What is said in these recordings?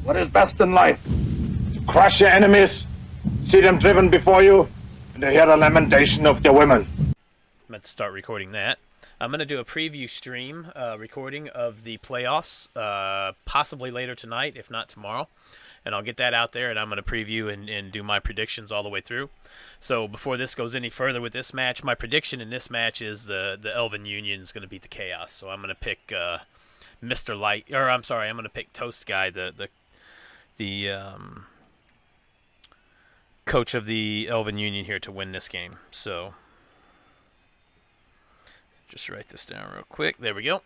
What is best in life? To crush your enemies, see them driven before you, and to hear the lamentation of their women. I'm about to start recording that. I'm going to do a preview stream recording of the playoffs, possibly later tonight, if not tomorrow. And I'll get that out there, and I'm going to preview and do my predictions all the way through. So before this goes any further with this match, my prediction in this match is the Elven Union is going to beat the Chaos. So I'm going to pick Mr. Light, or I'm sorry, I'm going to pick Toast Guy, the coach of the Elven Union here, to win this game. So just write this down real quick. There we go.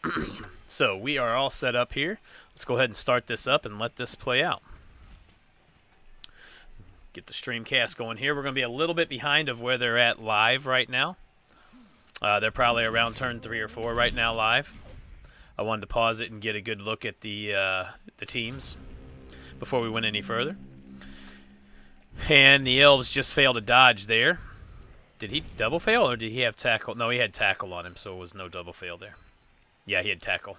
So we are all set up here. Let's go ahead and start this up and let this play out. Get the streamcast going here. We're going to be a little bit behind of where they're at live right now. They're probably around turn 3 or 4 right now live. I wanted to pause it and get a good look at the teams before we went any further. And the Elves just failed to dodge there. Did he double fail or did he have tackle? No, he had tackle on him, so it was no double fail there. Yeah, he had tackle.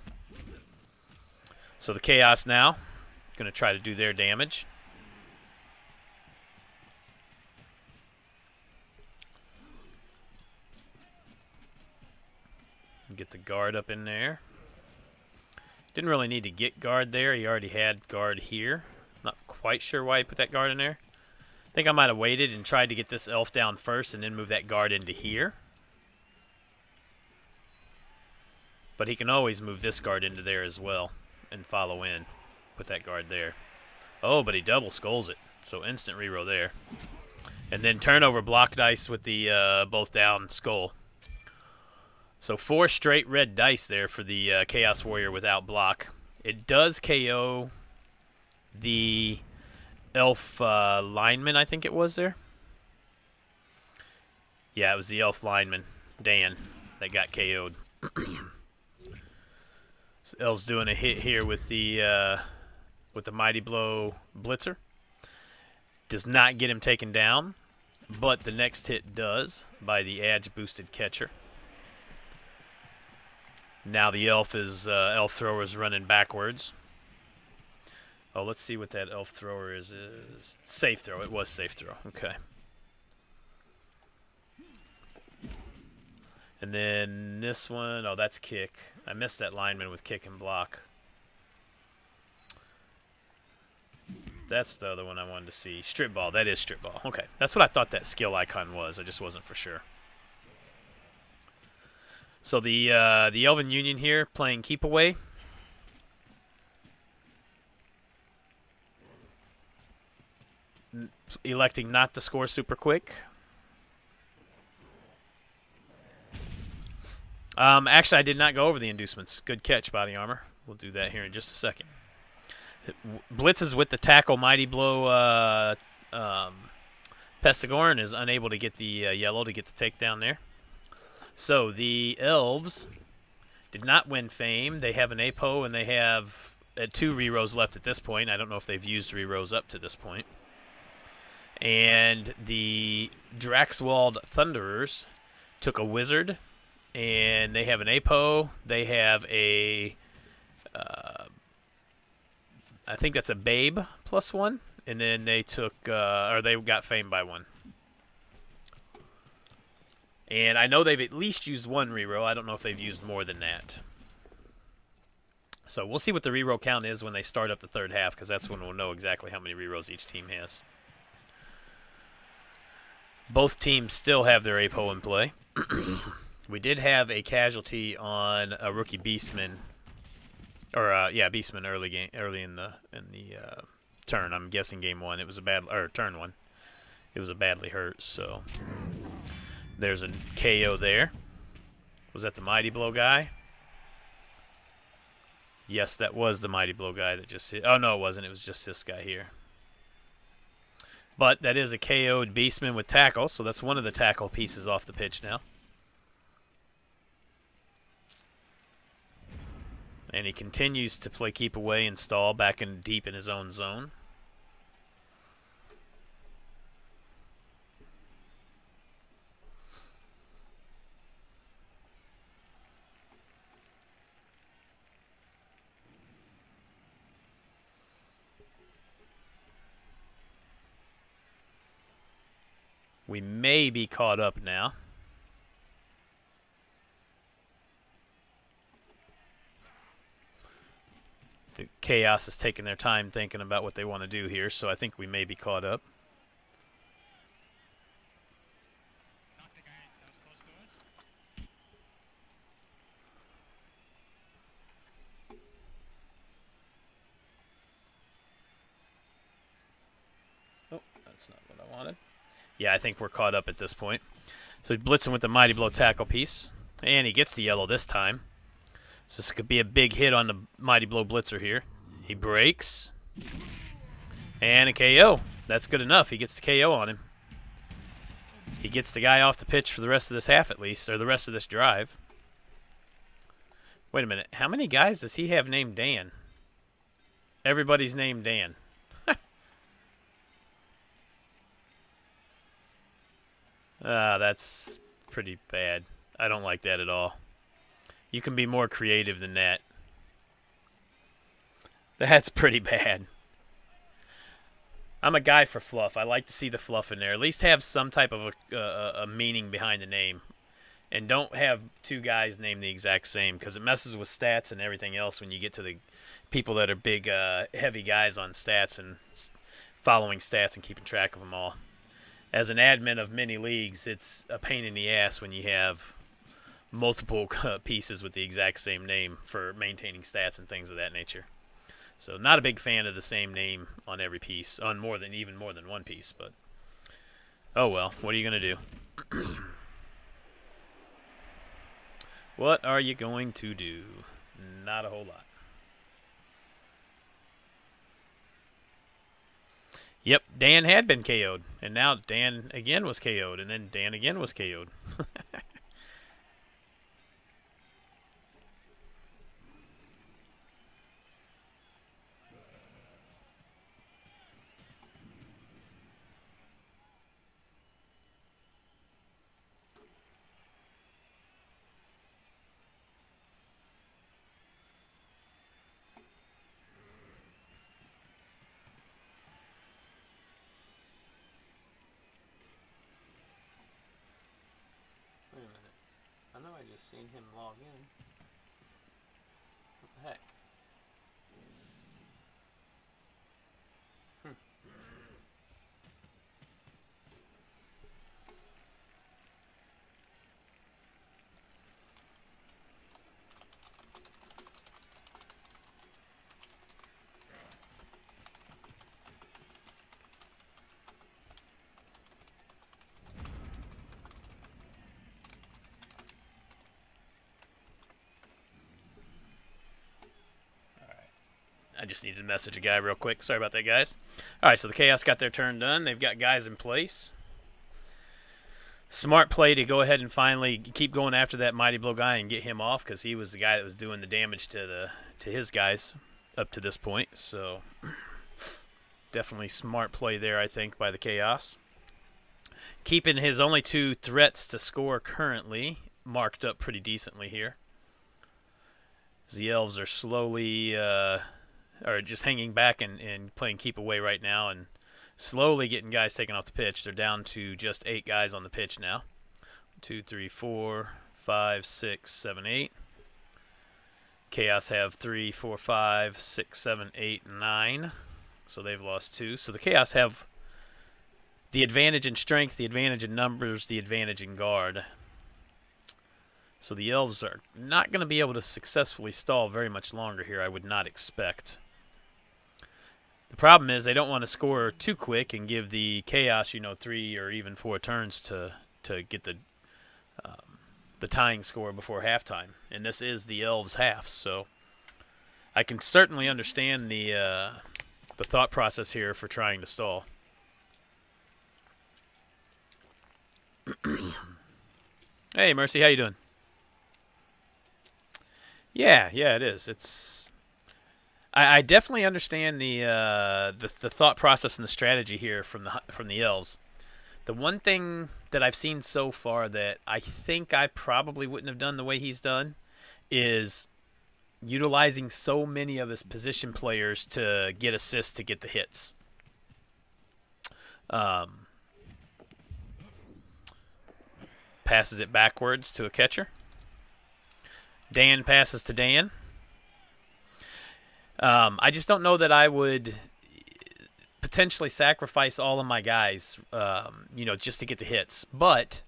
So the Chaos now going to try to do their damage. Get the guard up in there. Didn't really need to get guard there. He already had guard here. Not quite sure why he put that guard in there. I think I might have waited and tried to get this elf down first and then move that guard into here. But he can always move this guard into there as well and follow in. Put that guard there. Oh, but he double skulls it. So instant reroll there. And then turnover block dice with the both down skull. So 4 straight red dice there for the Chaos Warrior without block. It does KO the elf lineman, I think it was there. Yeah, it was the elf lineman, Dan, that got KO'd. So Elf's doing a hit here with the Mighty Blow Blitzer. Does not get him taken down, but the next hit does by the Edge boosted catcher. Now the elf thrower is running backwards. Oh, let's see what that elf thrower is. Safe throw. It was safe throw. Okay. And then this one, oh, that's kick. I missed that lineman with kick and block. That's the other one I wanted to see. Strip ball. That is strip ball. Okay. That's what I thought that skill icon was. I just wasn't for sure. So the Elven Union here playing keep away. Electing not to score super quick. Actually, I did not go over the inducements. Good catch, Body Armor. We'll do that here in just a second. Blitzes with the tackle. Mighty Blow Pestigorn is unable to get the yellow to get the takedown there. So the Elves did not win fame. They have an APO and they have 2 rerolls left at this point. I don't know if they've used rerolls up to this point. And the Draxwald Thunderers took a Wizard, and they have an APO. They have a, I think that's a Babe +1, and then they took, or they got fame by 1. And I know they've at least used 1 reroll. I don't know if they've used more than that. So we'll see what the reroll count is when they start up the third half, because that's when we'll know exactly how many rerolls each team has. Both teams still have their APO in play. We did have a casualty on a rookie Beastman, or Beastman early in the turn. I'm guessing game 1. It was a turn 1. It was a badly hurt. So there's a KO there. Was that the Mighty Blow guy? Yes, that was the Mighty Blow guy that just hit. Oh no, it wasn't. It was just this guy here. But that is a KO'd Beastman with tackle, so that's one of the tackle pieces off the pitch now. And he continues to play keep away and stall back in deep in his own zone. We may be caught up now. The Chaos is taking their time thinking about what they want to do here, so I think we may be caught up. Oh, that's not what I wanted. Yeah, I think we're caught up at this point. So he's blitzing with the Mighty Blow tackle piece. And he gets the yellow this time. So this could be a big hit on the Mighty Blow blitzer here. He breaks. And a KO. That's good enough. He gets the KO on him. He gets the guy off the pitch for the rest of this half at least, or the rest of this drive. Wait a minute. How many guys does he have named Dan? Everybody's named Dan. That's pretty bad. I don't like that at all. You can be more creative than that. That's pretty bad. I'm a guy for fluff. I like to see the fluff in there. At least have some type of a meaning behind the name. And don't have two guys named the exact same, because it messes with stats and everything else when you get to the people that are big, heavy guys on stats and following stats and keeping track of them all. As an admin of many leagues, it's a pain in the ass when you have multiple pieces with the exact same name for maintaining stats and things of that nature. So not a big fan of the same name on every piece, on even more than one piece, but oh well, what are you going to do? What are you going to do? Not a whole lot. Yep, Dan had been KO'd, and now Dan again was KO'd, and then Dan again was KO'd. Wait a minute. I know I just seen him log in. What the heck? I just needed to message a guy real quick. Sorry about that, guys. All right, so the Chaos got their turn done. They've got guys in place. Smart play to go ahead and finally keep going after that Mighty Blow guy and get him off, because he was the guy that was doing the damage to his guys up to this point. So definitely smart play there, I think, by the Chaos. Keeping his only two threats to score currently marked up pretty decently here. The Elves are slowly... are just hanging back and playing keep away right now and slowly getting guys taken off the pitch. They're down to just 8 guys on the pitch now. 2, 3, 4, 5, 6, 7, 8. Chaos have 3, 4, 5, 6, 7, 8, 9. So they've lost 2. So the Chaos have the advantage in strength, the advantage in numbers, the advantage in guard. So the Elves are not going to be able to successfully stall very much longer here, I would not expect. The problem is they don't want to score too quick and give the Chaos, 3 or even 4 turns to get the tying score before halftime. And this is the Elves' half, so I can certainly understand the thought process here for trying to stall. Hey, Mercy, how you doing? Yeah, it is. It's I definitely understand the thought process and the strategy here from the Elves. The one thing that I've seen so far that I think I probably wouldn't have done the way he's done is utilizing so many of his position players to get assists to get the hits. passes it backwards to a catcher. Dan passes to Dan. I just don't know that I would potentially sacrifice all of my guys, just to get the hits. But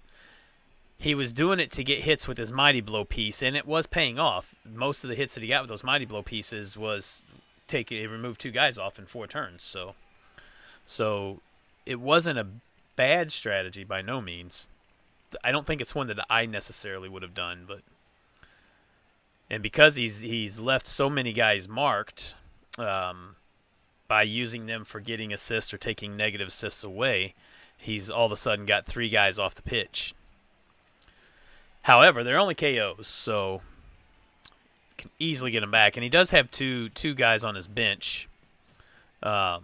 he was doing it to get hits with his Mighty Blow piece, and it was paying off. Most of the hits that he got with those Mighty Blow pieces was he removed 2 guys off in 4 turns. So it wasn't a bad strategy by no means. I don't think it's one that I necessarily would have done, and because he's left so many guys marked, by using them for getting assists or taking negative assists away, he's all of a sudden got 3 guys off the pitch. However, they're only KOs, so can easily get them back. And he does have two guys on his bench. So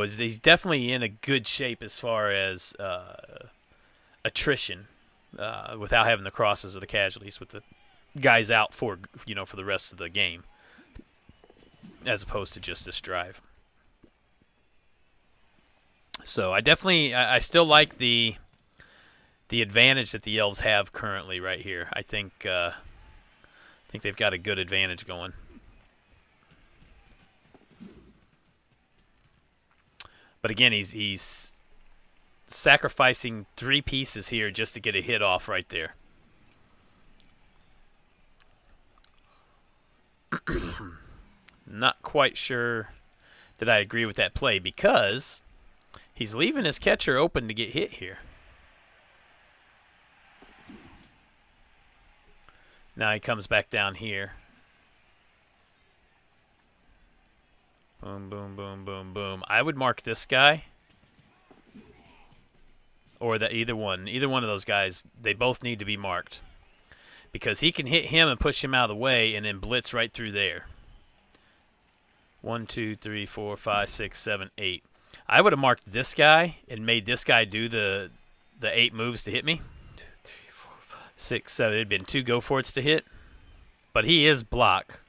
he's definitely in a good shape as far as attrition, without having the crosses or the casualties, with the guys out for the rest of the game, as opposed to just this drive. So I still like the advantage that the Elves have currently right here. I think they've got a good advantage going. But again, he's sacrificing 3 pieces here just to get a hit off right there. Not quite sure that I agree with that play, because he's leaving his catcher open to get hit here. Now he comes back down here. Boom, boom, boom, boom, boom. I would mark this guy, or either one of those guys. They both need to be marked, because he can hit him and push him out of the way and then blitz right through there. 1, 2, 3, 4, 5, 6, 7, 8. I would have marked this guy and made this guy do the 8 moves to hit me. 2, 3, 4, 5, 6, 7. It'd been 2 go-for-its to hit. But he is block.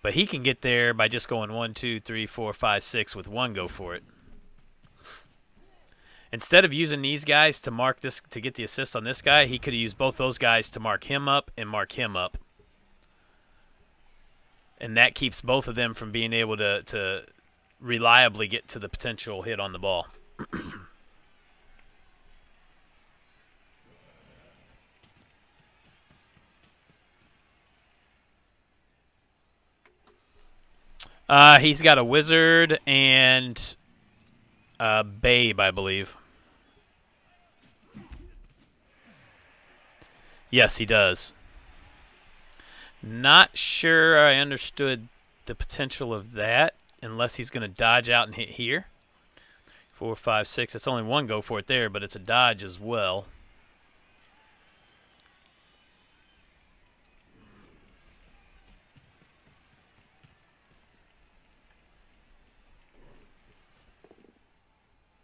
But he can get there by just going 1, 2, 3, 4, 5, 6 with 1 go-for-it. Instead of using these guys to mark this to get the assist on this guy, he could have used both those guys to mark him up and mark him up. And that keeps both of them from being able to reliably get to the potential hit on the ball. He's got a wizard and a babe, I believe. Yes, he does. Not sure I understood the potential of that, unless he's going to dodge out and hit here. 4, 5, 6. It's only 1 go for it there, but it's a dodge as well.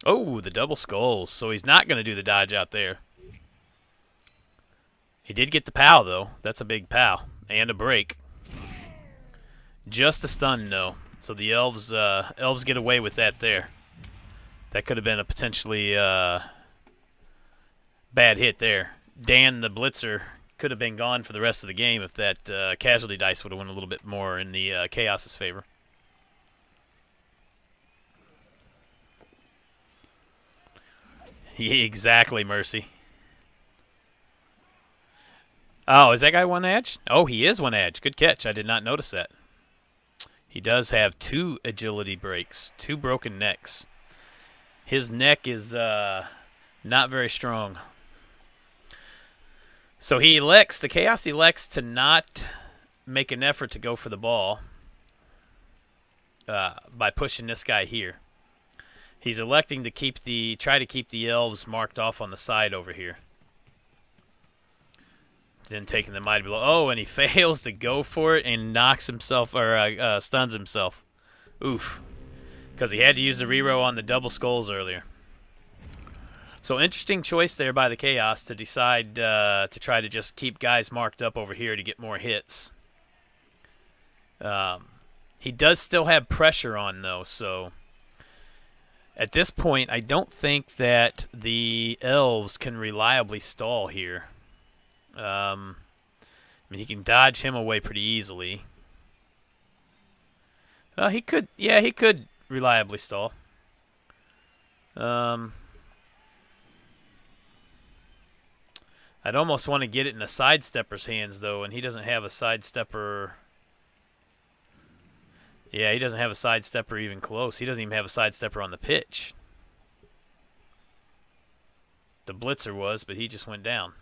Oh, the double skulls. So he's not going to do the dodge out there. He did get the POW, though. That's a big POW. And a break. Just a stun, though. So the elves get away with that there. That could have been a potentially bad hit there. Dan, the blitzer, could have been gone for the rest of the game if that casualty dice would have went a little bit more in the Chaos's favor. Yeah, exactly, Mercy. Oh, is that guy 1 edge? Oh, he is 1 edge. Good catch. I did not notice that. He does have 2 agility breaks, 2 broken necks. His neck is not very strong. So the Chaos elects to not make an effort to go for the ball by pushing this guy here. He's electing to try to keep the elves marked off on the side over here. Then taking the mighty blow. Oh, and he fails to go for it and knocks himself, or stuns himself. Oof. Because he had to use the reroll on the double skulls earlier. So interesting choice there by the Chaos to decide to try to just keep guys marked up over here to get more hits. He does still have pressure on, though, so At this point, I don't think that the elves can reliably stall here. I mean, he can dodge him away pretty easily. He could, yeah, he could reliably stall. I'd almost want to get it in a sidestepper's hands, though, and he doesn't have a sidestepper. Yeah, he doesn't have a sidestepper even close. He doesn't even have a sidestepper on the pitch. The blitzer was, but he just went down.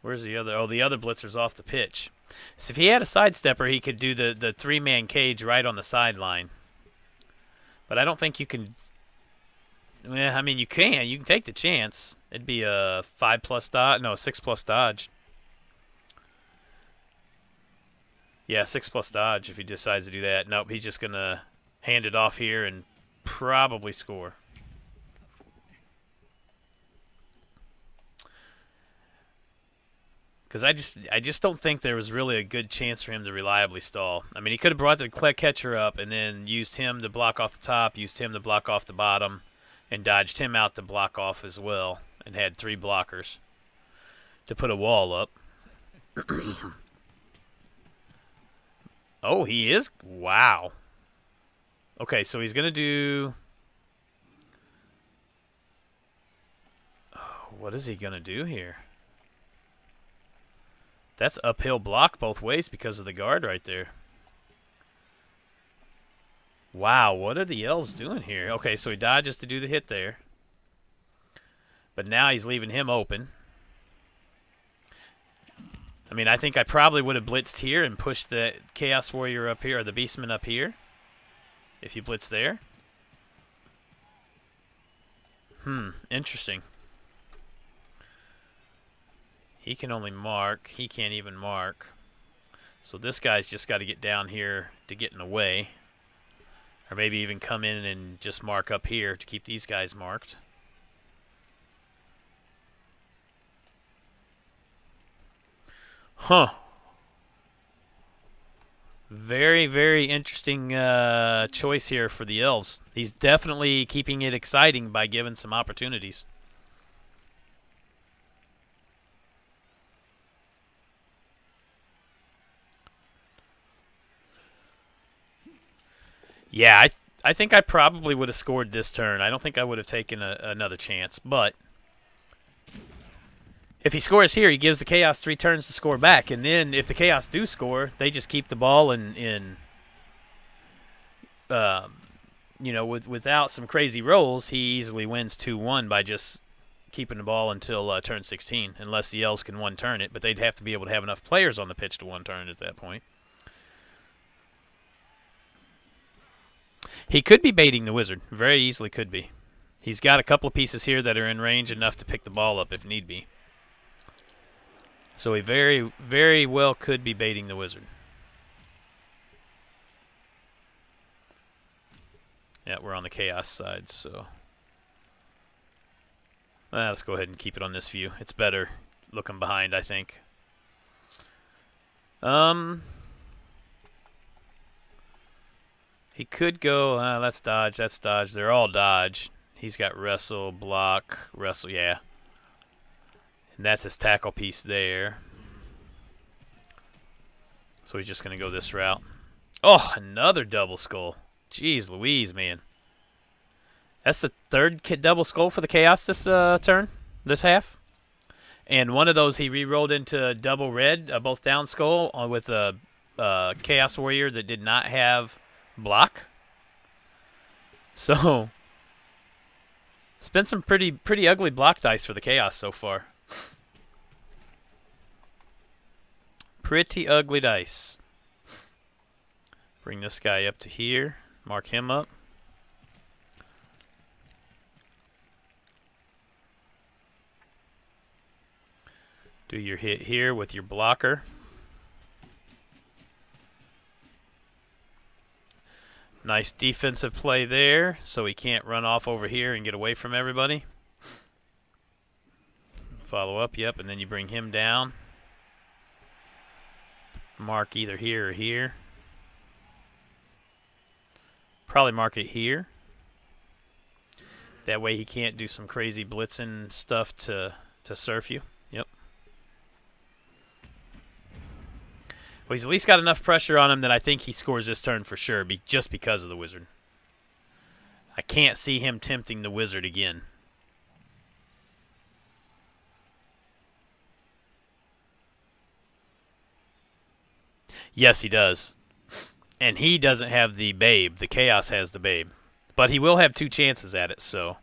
Where's the other? Oh, the other blitzer's off the pitch. So if he had a sidestepper, he could do the three-man cage right on the sideline. But I don't think you can. Well, I mean, you can. You can take the chance. It'd be a 5+ dodge. No, a 6+ dodge. Yeah, 6+ dodge if he decides to do that. Nope, he's just going to hand it off here and probably score. Because I just don't think there was really a good chance for him to reliably stall. I mean, he could have brought the catcher up and then used him to block off the top, used him to block off the bottom, and dodged him out to block off as well, and had 3 blockers to put a wall up. Oh, he is? Wow. Okay, so he's going to do... Oh, what is he going to do here? That's uphill block both ways because of the guard right there. Wow, what are the elves doing here? Okay, so he dodges to do the hit there. But now he's leaving him open. I mean, I think I probably would have blitzed here and pushed the Chaos Warrior up here, or the Beastman up here, if you blitz there. Interesting. He can only mark. He can't even mark. So this guy's just got to get down here to get in the way. Or maybe even come in and just mark up here to keep these guys marked. Huh. Very, very interesting choice here for the elves. He's definitely keeping it exciting by giving some opportunities. Yeah, I think I probably would have scored this turn. I don't think I would have taken another chance. But if he scores here, he gives the Chaos 3 turns to score back. And then if the Chaos do score, they just keep the ball in you know, without some crazy rolls, he easily wins 2-1 by just keeping the ball until turn 16, unless the elves can one-turn it. But they'd have to be able to have enough players on the pitch to one-turn it at that point. He could be baiting the wizard. Very easily could be. He's got a couple of pieces here that are in range enough to pick the ball up if need be. So he very, very well could be baiting the wizard. Yeah, we're on the Chaos side, so... let's go ahead and keep it on this view. It's better looking behind, I think. He could go, let's dodge, that's dodge. They're all dodge. He's got wrestle, block, wrestle, yeah. And that's his tackle piece there. So he's just going to go this route. Oh, another double skull. Jeez Louise, man. That's the third double skull for the Chaos this turn, this half. And one of those he re-rolled into double red, both down skull with a Chaos Warrior that did not have block. So it's been some pretty ugly block dice for the Chaos so far. Pretty ugly dice. Bring this guy up to here. Mark him up. Do your hit here with your blocker. Nice defensive play there, so he can't run off over here and get away from everybody. Follow up, yep, and then you bring him down. Mark either here or here. Probably mark it here. That way he can't do some crazy blitzing stuff to surf you. Yep. Well, he's at least got enough pressure on him that I think he scores this turn for sure, just because of the wizard. I can't see him tempting the wizard again. Yes, he does. And he doesn't have the babe. The chaos has the babe. But he will have 2 chances at it, so.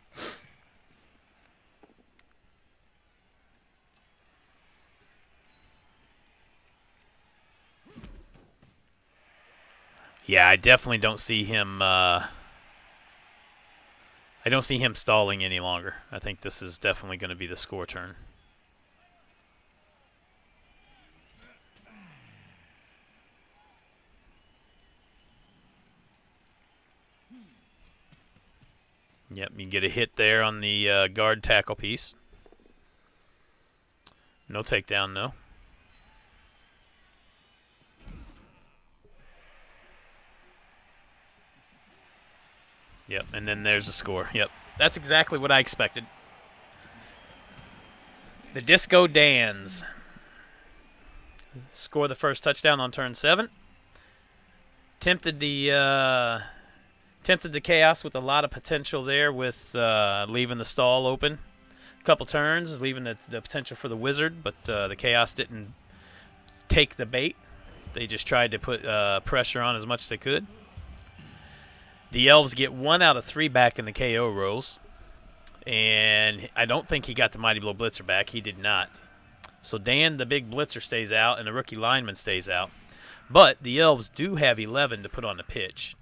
Yeah, I definitely don't see him. I don't see him stalling any longer. I think this is definitely going to be the score turn. Yep, you get a hit there on the guard tackle piece. No takedown, no. Yep, and then there's the score. Yep, that's exactly what I expected. The Disco Dans score the first touchdown on turn 7. Tempted the chaos with a lot of potential there with leaving the stall open. A couple turns, leaving the potential for the wizard, but the chaos didn't take the bait. They just tried to put pressure on as much as they could. The elves get 1 out of 3 back in the KO rolls. And I don't think he got the Mighty Blow Blitzer back. He did not. So Dan, the big blitzer, stays out, and the rookie lineman stays out. But the elves do have 11 to put on the pitch.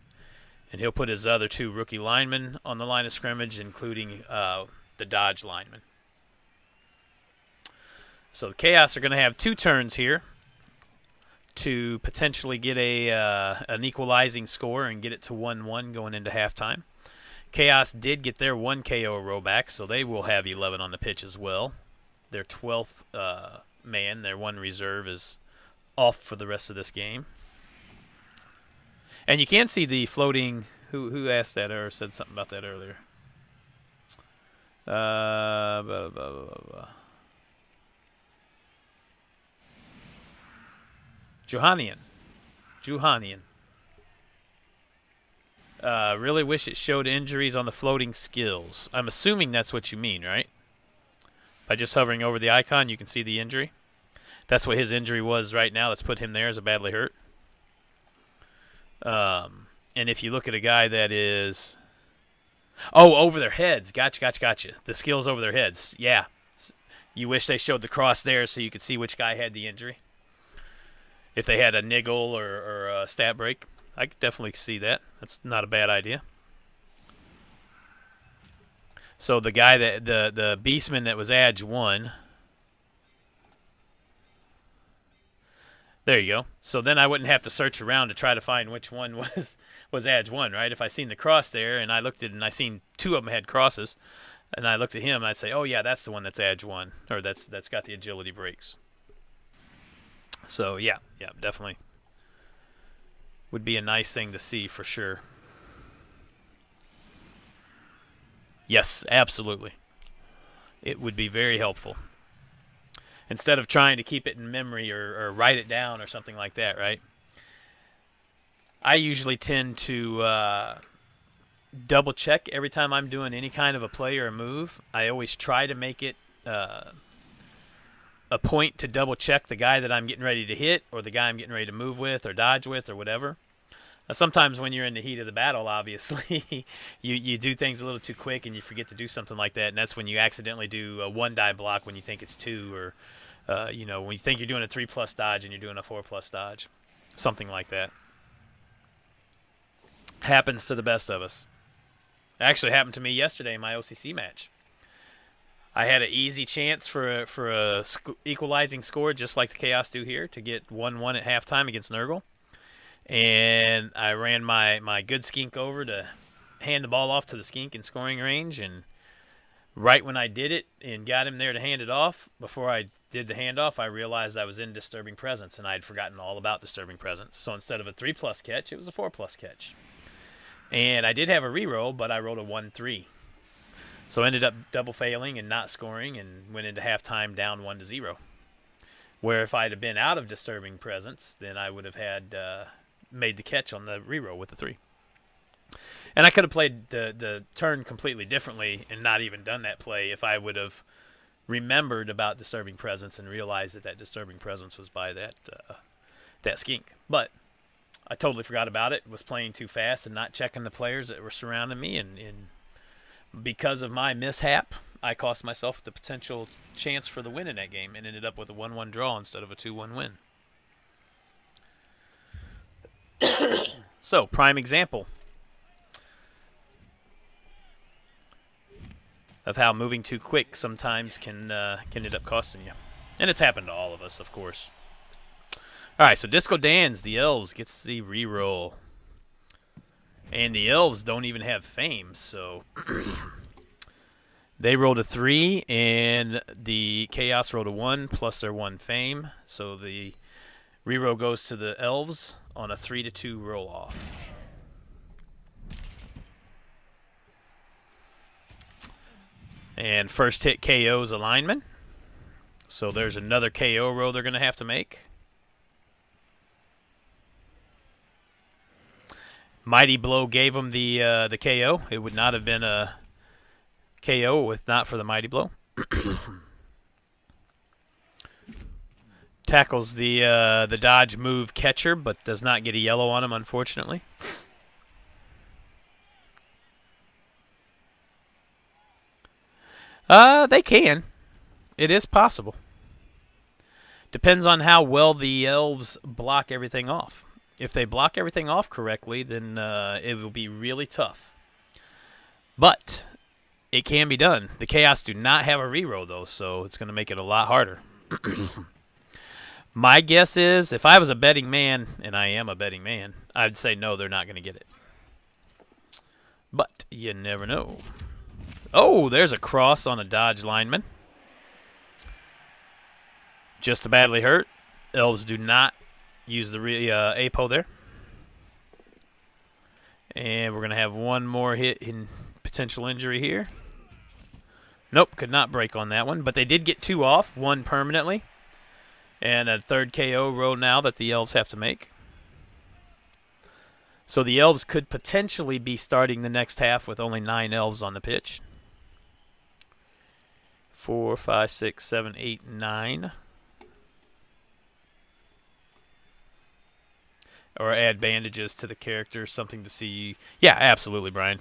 And he'll put his other 2 rookie linemen on the line of scrimmage, including the dodge lineman. So the Chaos are going to have 2 turns here to potentially get an equalizing score and get it to 1-1 going into halftime. Chaos did get their 1 KO row back, so they will have 11 on the pitch as well. Their 12th man, their 1 reserve, is off for the rest of this game. And you can see the floating. Who asked that or said something about that earlier? Blah, blah, blah, blah. Johanian. Really wish it showed injuries on the floating skills. I'm assuming that's what you mean, right? By just hovering over the icon, you can see the injury. That's what his injury was right now. Let's put him there as a badly hurt. And if you look at a guy that is... Oh, over their heads. Gotcha. The skills over their heads. Yeah. You wish they showed the cross there so you could see which guy had the injury. If they had a niggle or a stat break. I could definitely see that. That's not a bad idea. So the guy that the beastman that was Edge 1. There you go. So then I wouldn't have to search around to try to find which one was Edge 1, right? If I seen the cross there and I looked at it and I seen 2 of them had crosses, and I looked at him, I'd say, oh yeah, that's the one that's Edge 1, or that's got the agility breaks. So yeah, definitely would be a nice thing to see for sure. Yes, absolutely. It would be very helpful. Instead of trying to keep it in memory or write it down or something like that, right? I usually tend to double check every time I'm doing any kind of a play or a move. I always try to make it a point to double check the guy that I'm getting ready to hit or the guy I'm getting ready to move with or dodge with or whatever. Now, sometimes when you're in the heat of the battle, obviously, you do things a little too quick and you forget to do something like that, and that's when you accidentally do a 1-die block when you think it's 2, or when you think you're doing a 3+ dodge and you're doing a 4+ dodge, something like that. Happens to the best of us. It actually happened to me yesterday in my OCC match. I had an easy chance for a equalizing score, just like the Chaos do here, to get 1-1 at halftime against Nurgle. And I ran my good skink over to hand the ball off to the skink in scoring range, and right when I did it and got him there to hand it off, before I did the handoff, I realized I was in Disturbing Presence, and I had forgotten all about Disturbing Presence. So instead of a 3+ catch, it was a 4+ catch. And I did have a reroll, but I rolled a 1-3. So ended up double failing and not scoring and went into halftime down 1-0. Where if I'd have been out of Disturbing Presence, then I would have had made the catch on the reroll with the 3. And I could have played the turn completely differently and not even done that play if I would have remembered about Disturbing Presence and realized that Disturbing Presence was by that skink. But I totally forgot about it, was playing too fast and not checking the players that were surrounding me, and because of my mishap, I cost myself the potential chance for the win in that game and ended up with a 1-1 draw instead of a 2-1 win. So, prime example of how moving too quick sometimes can end up costing you. And it's happened to all of us, of course. All right, so Disco Dan's, the Elves, gets the reroll. And the Elves don't even have fame, so they rolled a 3, and the Chaos rolled a 1 plus their 1 fame. So the reroll goes to the Elves on a 3-2 roll-off. And first hit KO's a lineman. So there's another KO roll they're going to have to make. Mighty Blow gave them the KO. It would not have been a KO if not for the Mighty Blow. Tackles the dodge move catcher, but does not get a yellow on him, unfortunately. They can. It is possible. Depends on how well the Elves block everything off. If they block everything off correctly, then it will be really tough. But it can be done. The Chaos do not have a reroll, though, so it's going to make it a lot harder. My guess is, if I was a betting man, and I am a betting man, I'd say no, they're not going to get it. But you never know. Oh, there's a cross on a dodge lineman. Just badly hurt. Elves do not use the APO there. And we're going to have one more hit in potential injury here. Nope, could not break on that one. But they did get 2 off, 1 permanently. And a 3rd KO roll now that the Elves have to make. So the Elves could potentially be starting the next half with only 9 Elves on the pitch. 4, 5, 6, 7, 8, 9. Or add bandages to the character, something to see. Yeah, absolutely, Brian.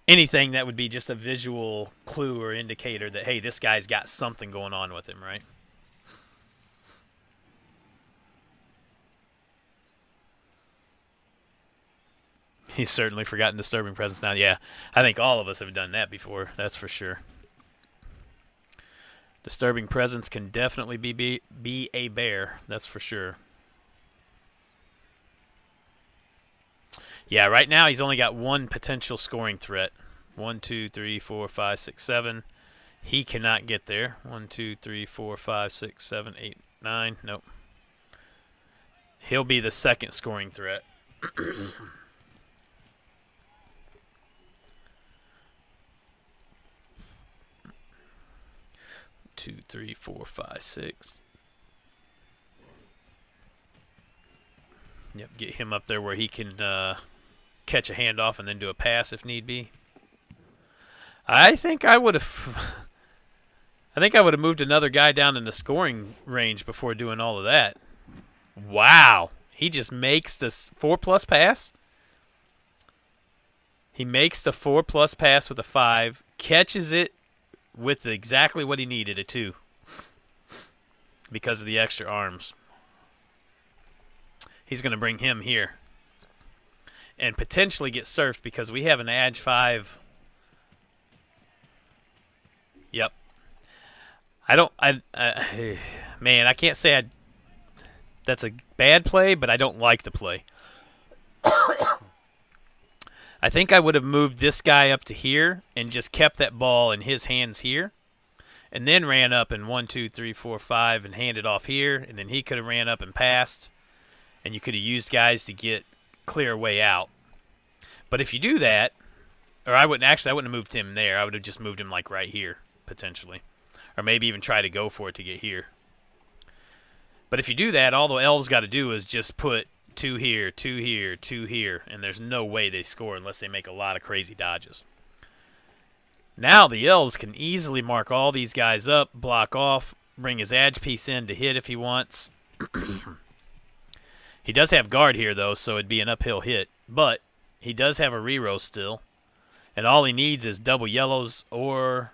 Anything that would be just a visual clue or indicator that, hey, this guy's got something going on with him, right? He's certainly forgotten Disturbing Presence now. Yeah, I think all of us have done that before. That's for sure. Disturbing Presence can definitely be a bear. That's for sure. Yeah, right now he's only got 1 potential scoring threat. 1, 2, 3, 4, 5, 6, 7. He cannot get there. 1, 2, 3, 4, 5, 6, 7, 8, 9. Nope. He'll be the 2nd scoring threat. 2, 3, 4, 5, 6. Yep, get him up there where he can catch a handoff and then do a pass if need be. I think I would have moved another guy down in the scoring range before doing all of that. Wow. He just makes this 4+ pass. He makes the 4+ pass with a 5, catches it with exactly what he needed, a 2, because of the extra arms. He's going to bring him here and potentially get surfed because we have an Edge 5. Yep. Man, I can't say that's a bad play, but I don't like the play. I think I would have moved this guy up to here and just kept that ball in his hands here and then ran up and 1, 2, 3, 4, 5 and handed off here, and then he could have ran up and passed, and you could have used guys to get clear way out. But if you do that, or I wouldn't have moved him there. I would have just moved him like right here, potentially. Or maybe even try to go for it to get here. But if you do that, all the elves got to do is just put 2 here, 2 here, 2 here, and there's no way they score unless they make a lot of crazy dodges. Now the elves can easily mark all these guys up, block off, bring his edge piece in to hit if he wants. He does have guard here, though, so it'd be an uphill hit. But he does have a reroll still. And all he needs is double yellows or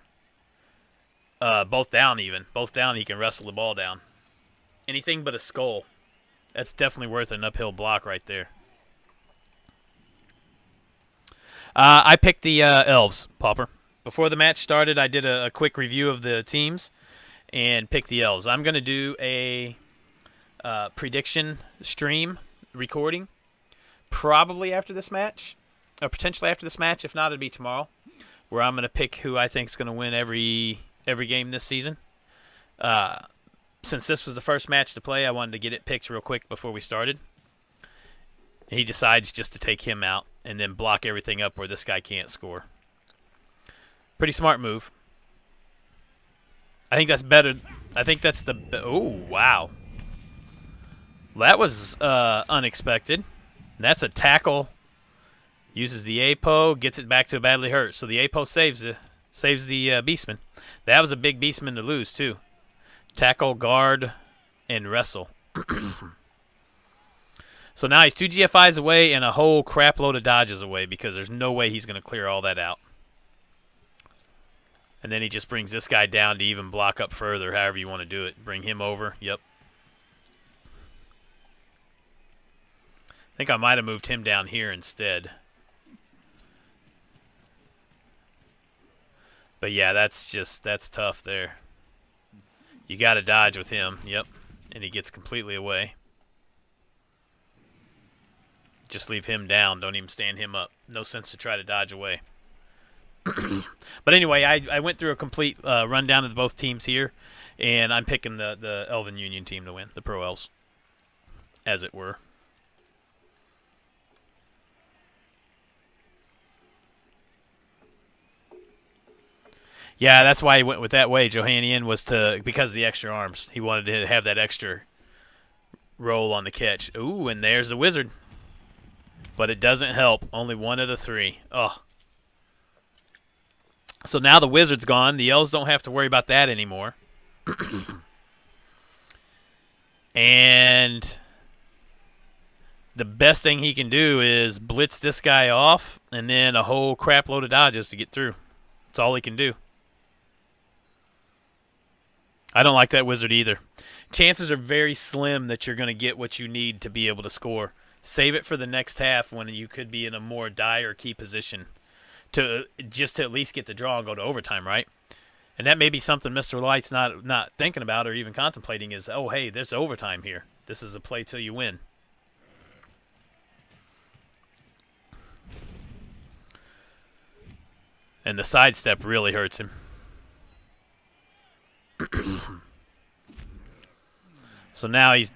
both down even. Both down, he can wrestle the ball down. Anything but a skull. That's definitely worth an uphill block right there. I picked the elves, Pauper. Before the match started, I did a quick review of the teams and picked the elves. I'm going to do a prediction stream recording probably after this match, or potentially after this match. If not, it'll be tomorrow, where I'm going to pick who I think is going to win every game this season. Since this was the first match to play, I wanted to get it picked real quick before we started. He decides just to take him out and then block everything up where this guy can't score. Pretty smart move. I think that's better. I think that's the... Oh, wow. That was unexpected. That's a tackle. Uses the APO, gets it back to a badly hurt. So the APO saves the Beastman. That was a big Beastman to lose, too. Tackle, guard, and wrestle. So now he's 2 GFIs away and a whole crap load of dodges away because there's no way he's going to clear all that out. And then he just brings this guy down to even block up further, however you want to do it. Bring him over. Yep. I think I might have moved him down here instead. But yeah, that's tough there. You got to dodge with him. Yep. And he gets completely away. Just leave him down. Don't even stand him up. No sense to try to dodge away. But anyway, I went through a complete rundown of both teams here, and I'm picking the Elven Union team to win, the Pro Elves, as it were. Yeah, that's why he went with that way. Johannian was because of the extra arms. He wanted to have that extra roll on the catch. Ooh, and there's the wizard. But it doesn't help. Only one of the 3. Oh. So now the wizard's gone. The elves don't have to worry about that anymore. And the best thing he can do is blitz this guy off and then a whole crap load of dodges to get through. That's all he can do. I don't like that wizard either. Chances are very slim that you're going to get what you need to be able to score. Save it for the next half when you could be in a more dire key position to at least get the draw and go to overtime, right? And that may be something Mr. Light's not thinking about or even contemplating is, oh, hey, there's overtime here. This is a play till you win. And the sidestep really hurts him. So now he's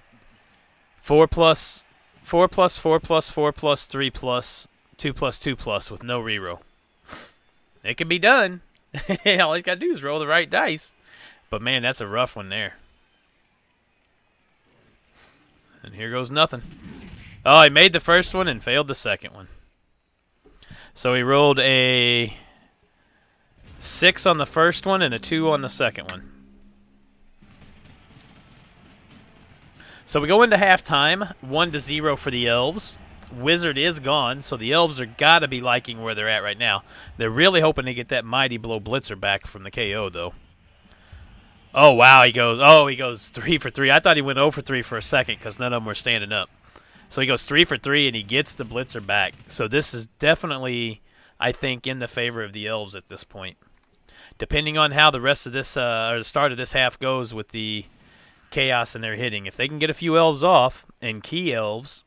4 plus 4 plus 4 plus 4 plus 3 plus 2 plus 2 plus with no reroll. It can be done. All he's got to do is roll the right dice. But, man, that's a rough one there. And here goes nothing. Oh, he made the first one and failed the second one. So he rolled a 6 on the first one and a 2 on the second one. So we go into halftime, 1-0 for the Elves. Wizard is gone, so the Elves are got to be liking where they're at right now. They're really hoping to get that Mighty Blow Blitzer back from the KO, though. Oh, wow, he goes 3 for 3. I thought he went 0 for 3 for a second because none of them were standing up. So he goes 3 for 3, and he gets the Blitzer back. So this is definitely, I think, in the favor of the Elves at this point. Depending on how the rest of this, or the start of this half goes with the chaos in their hitting. If they can get a few elves off, and key elves,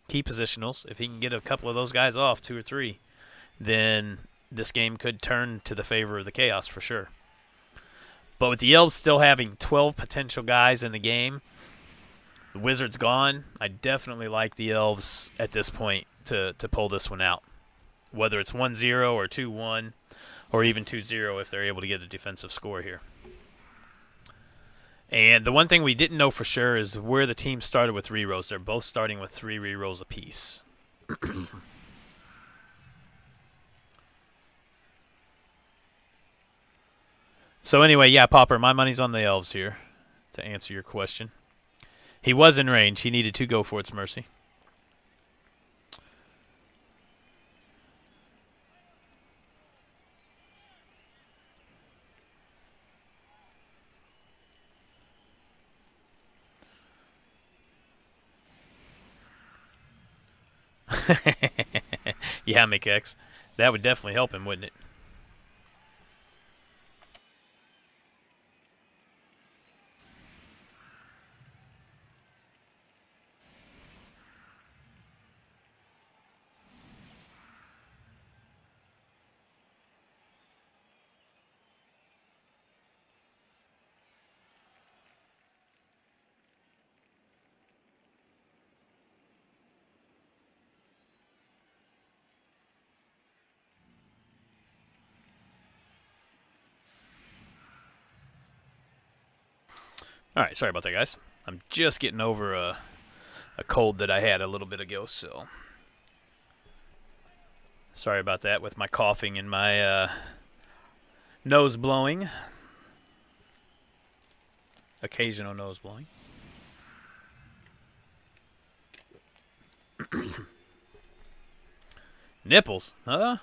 key positionals, if he can get a couple of those guys off, 2 or 3, then this game could turn to the favor of the chaos for sure. But with the elves still having 12 potential guys in the game, the wizard's gone, I definitely like the elves at this point to pull this one out. whether it's 1-0 or 2-1 or even 2-0 if they're able to get a defensive score here. And the one thing we didn't know for sure is where the team started with rerolls. They're both starting with 3 rerolls apiece. So anyway, yeah, Popper, my money's on the elves here, to answer your question. He was in range. He needed 2 go for its mercy. Yeah, McX. That would definitely help him, wouldn't it? Alright, sorry about that, guys. I'm just getting over a cold that I had a little bit ago, so sorry about that with my coughing and my nose blowing. Occasional nose blowing. Nipples, huh?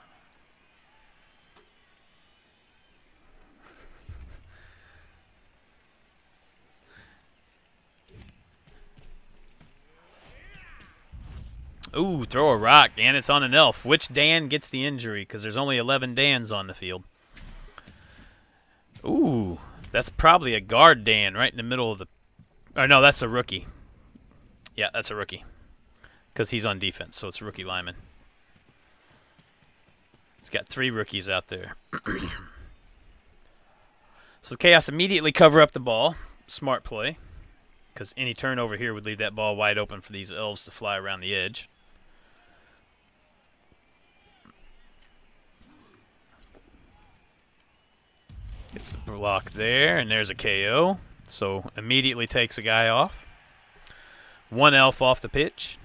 Ooh, throw a rock, and it's on an elf. Which Dan gets the injury? Because there's only 11 Dans on the field. Ooh, that's probably a guard Dan right in the middle of the... Or no, that's a rookie. Yeah, that's a rookie. Because he's on defense, so it's a rookie lineman. He's got 3 rookies out there. So the Chaos immediately cover up the ball. Smart play. Because any turnover here would leave that ball wide open for these elves to fly around the edge. Gets the block there, and there's a KO. So immediately takes a guy off. 1 elf off the pitch.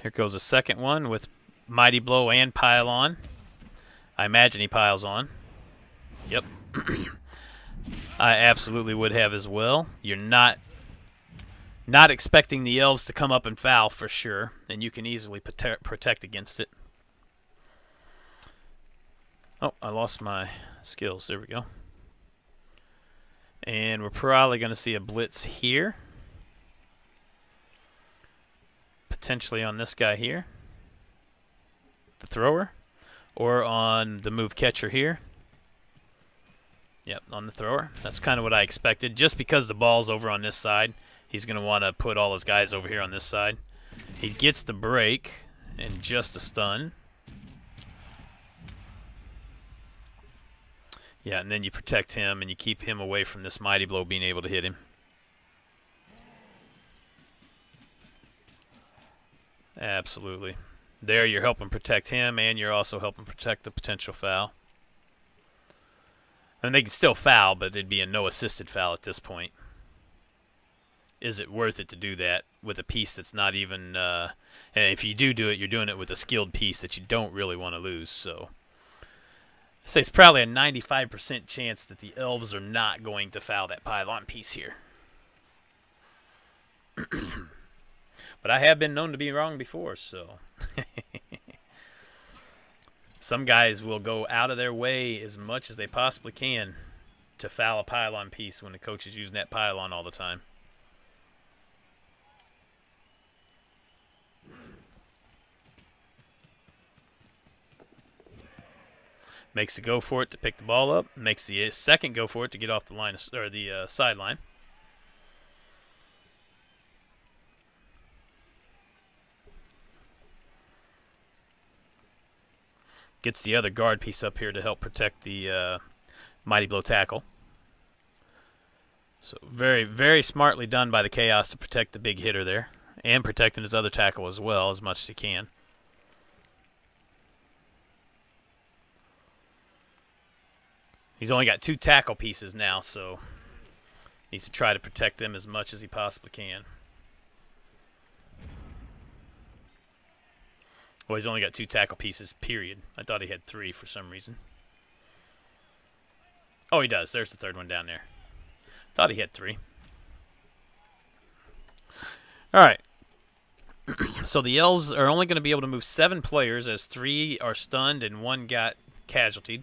Here goes a second one with Mighty Blow and Pile On. I imagine he piles on. Yep. I absolutely would have as well. You're not expecting the elves to come up and foul for sure, and you can easily protect against it. Oh, I lost my skills. There we go. And we're probably going to see a blitz here. Potentially on this guy here, the thrower, or on the move catcher here. Yep, on the thrower. That's kind of what I expected. Just because the ball's over on this side, he's going to want to put all his guys over here on this side. He gets the break and just a stun. Yeah, and then you protect him and you keep him away from this Mighty Blow being able to hit him. Absolutely. There you're helping protect him, and you're also helping protect the potential foul. I mean, they can still foul, but it'd be a no-assisted foul at this point. Is it worth it to do that with a piece that's not even... and if you do it, you're doing it with a skilled piece that you don't really want to lose. So I say it's probably a 95% chance that the elves are not going to foul that pylon piece here. But I have been known to be wrong before, so... Some guys will go out of their way as much as they possibly can to foul a pylon piece when the coach is using that pylon all the time. Makes the go for it to pick the ball up. Makes the second go for it to get off the line or the sideline. Gets the other guard piece up here to help protect the Mighty Blow tackle. So very, very smartly done by the Chaos to protect the big hitter there. and protecting his other tackle as well as much as he can. He's only got 2 tackle pieces now, so needs to try to protect them as much as he possibly can. Well, he's only got 2 tackle pieces, period. I thought he had 3 for some reason. Oh, he does. There's the 3rd one down there. Thought he had 3. All right. So the elves are only going to be able to move 7 players, as 3 are stunned and 1 got casualtied.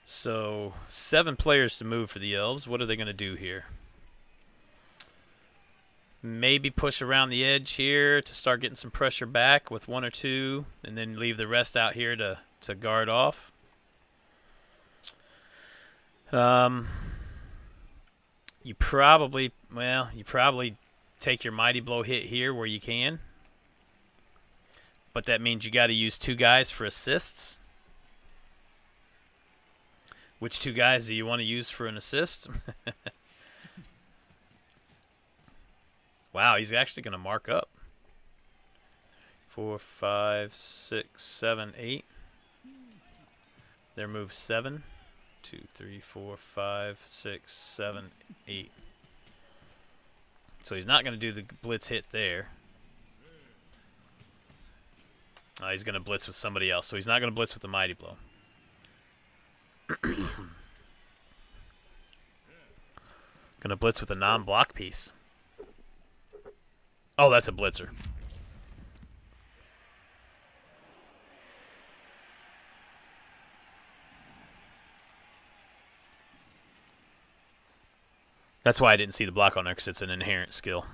So 7 players to move for the elves. What are they going to do here? Maybe push around the edge here to start getting some pressure back with 1 or 2, and then leave the rest out here to guard off. You probably take your mighty blow hit here where you can, but that means you got to use 2 guys for assists. Which 2 guys do you want to use for an assist? Wow, he's actually going to mark up. 4, 5, 6, 7, 8. Their move 7. 2, 3, 4, 5, 6, 7, 8. So he's not going to do the blitz hit there. He's going to blitz with somebody else. So he's not going to blitz with the mighty blow. Going to blitz with a non-block piece. Oh, that's a blitzer. That's why I didn't see the block on there, because it's an inherent skill.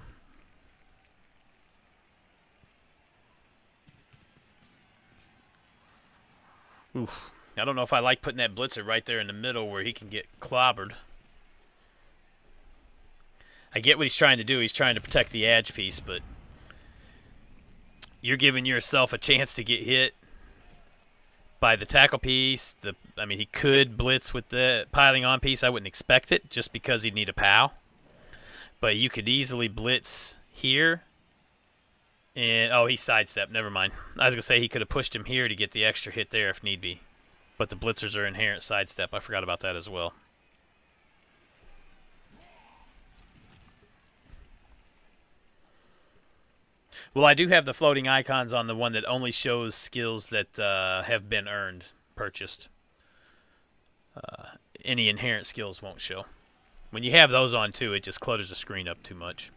Oof. I don't know if I like putting that blitzer right there in the middle where he can get clobbered. I get what he's trying to do. He's trying to protect the edge piece, but you're giving yourself a chance to get hit by the tackle piece. I mean, he could blitz with the piling on piece. I wouldn't expect it just because he'd need a POW. But you could easily blitz here. And oh, he sidestepped. Never mind. I was going to say he could have pushed him here to get the extra hit there if need be. But the blitzers are inherent sidestep. I forgot about that as well. Well, I do have the floating icons on the one that only shows skills that have been earned, purchased. Any inherent skills won't show. When you have those on, too, it just clutters the screen up too much.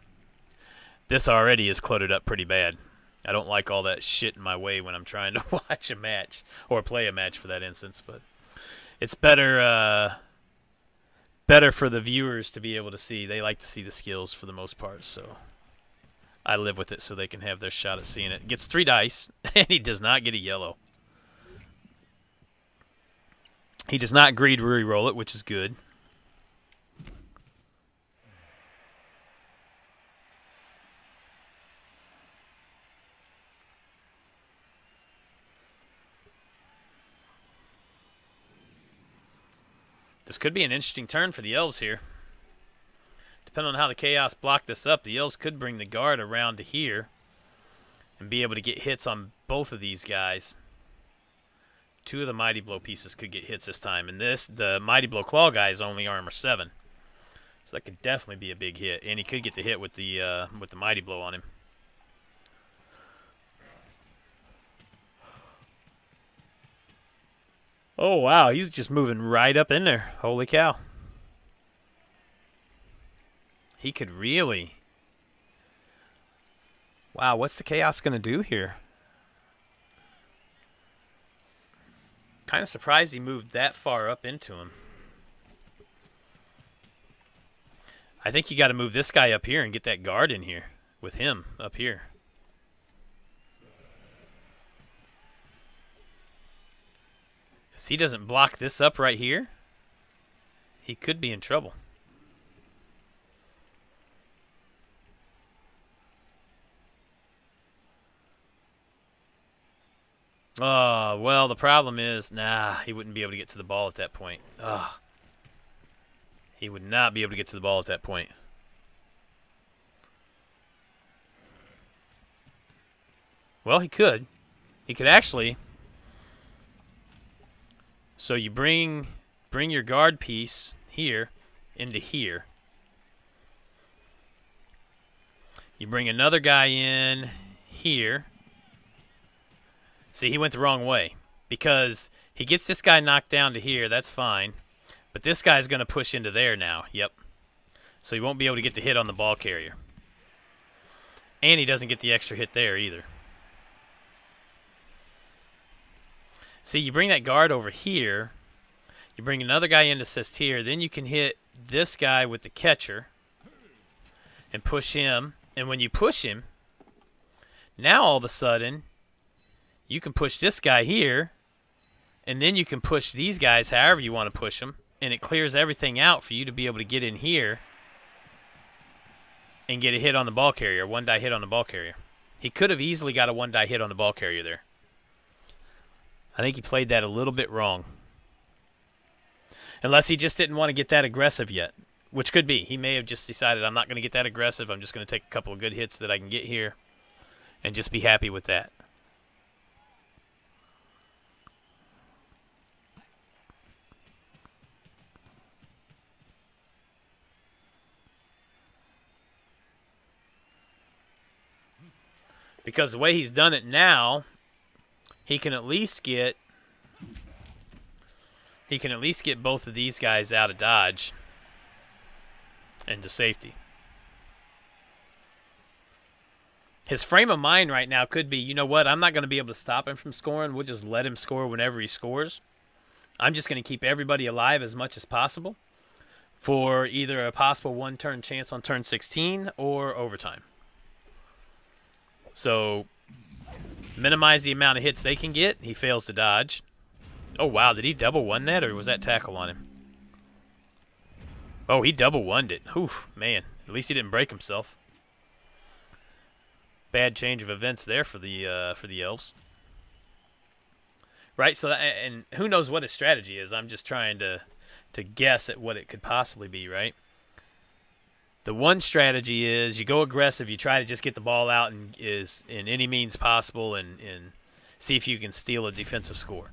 This already is cluttered up pretty bad. I don't like all that shit in my way when I'm trying to watch a match, or play a match for that instance, but it's better for the viewers to be able to see. They like to see the skills for the most part, so I live with it so they can have their shot at seeing it. Gets 3 dice, and he does not get a yellow. He does not greed re-roll it, which is good. This could be an interesting turn for the elves here. Depending on how the Chaos block this up, the elves could bring the guard around to here and be able to get hits on both of these guys. 2 of the Mighty Blow pieces could get hits this time, and the Mighty Blow Claw guy is only armor 7. So that could definitely be a big hit, and he could get the hit with the Mighty Blow on him. Oh, wow, he's just moving right up in there. Holy cow. He could really... Wow, what's the Chaos going to do here? Kind of surprised he moved that far up into him. I think you got to move this guy up here and get that guard in here with him up here. If he doesn't block this up right here, he could be in trouble. Oh, well, the problem is, he wouldn't be able to get to the ball at that point. He would not be able to get to the ball at that point. Well, he could. He could actually. So you bring your guard piece here into here. You bring another guy in here. See, he went the wrong way because he gets this guy knocked down to here. That's fine. But this guy's going to push into there now. Yep. So he won't be able to get the hit on the ball carrier. And he doesn't get the extra hit there either. See, you bring that guard over here. You bring another guy in to assist here. Then you can hit this guy with the catcher and push him. And when you push him, now all of a sudden, you can push this guy here. And then you can push these guys however you want to push them. And it clears everything out for you to be able to get in here and get a hit on the ball carrier, one-die hit on the ball carrier. He could have easily got a one-die hit on the ball carrier there. I think he played that a little bit wrong. Unless he just didn't want to get that aggressive yet, which could be. He may have just decided, I'm not going to get that aggressive. I'm just going to take a couple of good hits that I can get here and just be happy with that. Because the way he's done it now, he can at least get both of these guys out of dodge and to safety. His frame of mind right now could be, you know what, I'm not going to be able to stop him from scoring. We'll just let him score whenever he scores. I'm just going to keep everybody alive as much as possible for either a possible one-turn chance on turn 16 or overtime. So minimize the amount of hits they can get. He fails to dodge. Oh, wow. Did he double one that, or was that tackle on him? Oh, he double one it. Whew, man. At least he didn't break himself. Bad change of events there for the Elves. Right, so and who knows what his strategy is. I'm just trying to guess at what it could possibly be, right? The one strategy is you go aggressive, you try to just get the ball out and is in any means possible and see if you can steal a defensive score.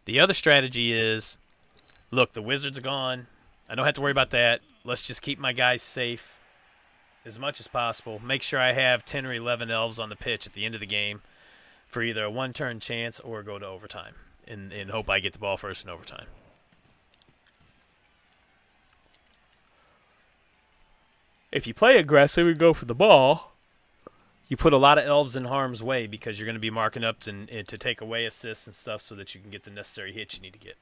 The other strategy is, look, the Wizards are gone. I don't have to worry about that. Let's just keep my guys safe as much as possible. Make sure I have 10 or 11 Elves on the pitch at the end of the game for either a one-turn chance or go to overtime and hope I get the ball first in overtime. If you play aggressive and go for the ball, you put a lot of Elves in harm's way because you're going to be marking up to take away assists and stuff so that you can get the necessary hits you need to get.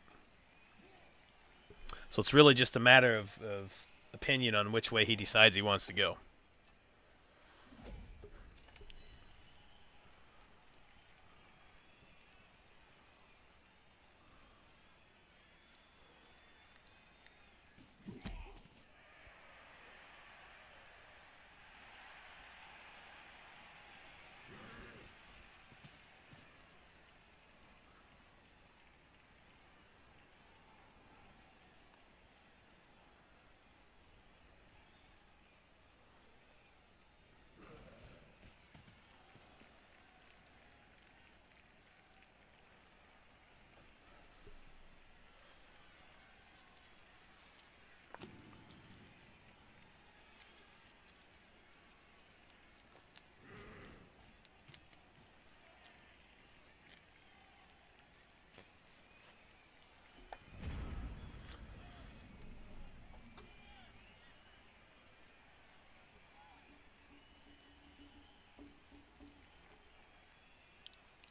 So it's really just a matter of opinion on which way he decides he wants to go.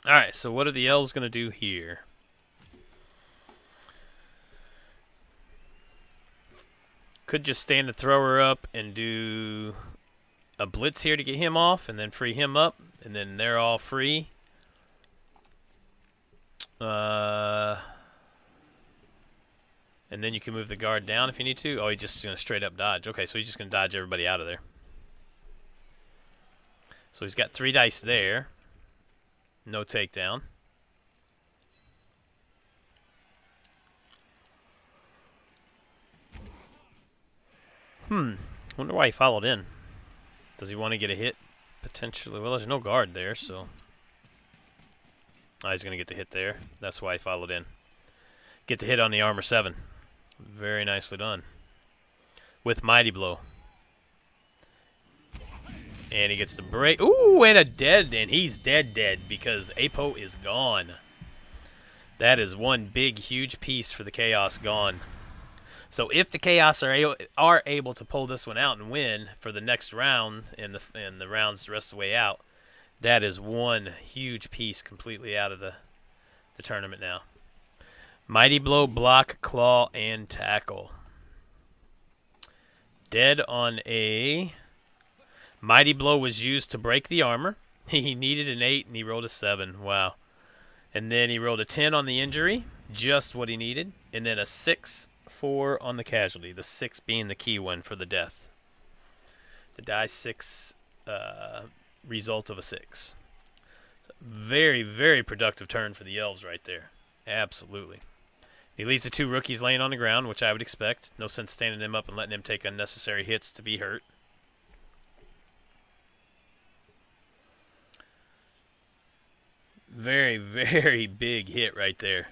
All right, so what are the Elves going to do here? Could just stand the thrower up and do a blitz here to get him off and then free him up, and then they're all free. And then you can move the guard down if you need to. Oh, he's just going to straight up dodge. Okay, so he's just going to dodge everybody out of there. So he's got 3 dice there. No takedown. Wonder why he followed in. Does he want to get a hit? Potentially. Well, there's no guard there, so. Oh, he's going to get the hit there. That's why he followed in. Get the hit on the armor 7. Very nicely done. With Mighty Blow. And he gets the break. Ooh, and a dead. And he's dead because Apo is gone. That is one big, huge piece for the Chaos gone. So if the Chaos are able to pull this one out and win for the next round and the rounds the rest of the way out, that is one huge piece completely out of the tournament now. Mighty Blow, block, claw, and tackle. Dead on a Mighty Blow was used to break the armor. He needed an 8 and he rolled a 7. Wow. And then he rolled a 10 on the injury, just what he needed. And then a 6, 4 on the casualty, the 6 being the key one for the death. The die 6 result of a 6. So very, very productive turn for the Elves right there. Absolutely. He leaves the 2 rookies laying on the ground, which I would expect. No sense standing them up and letting them take unnecessary hits to be hurt. Very, very big hit right there.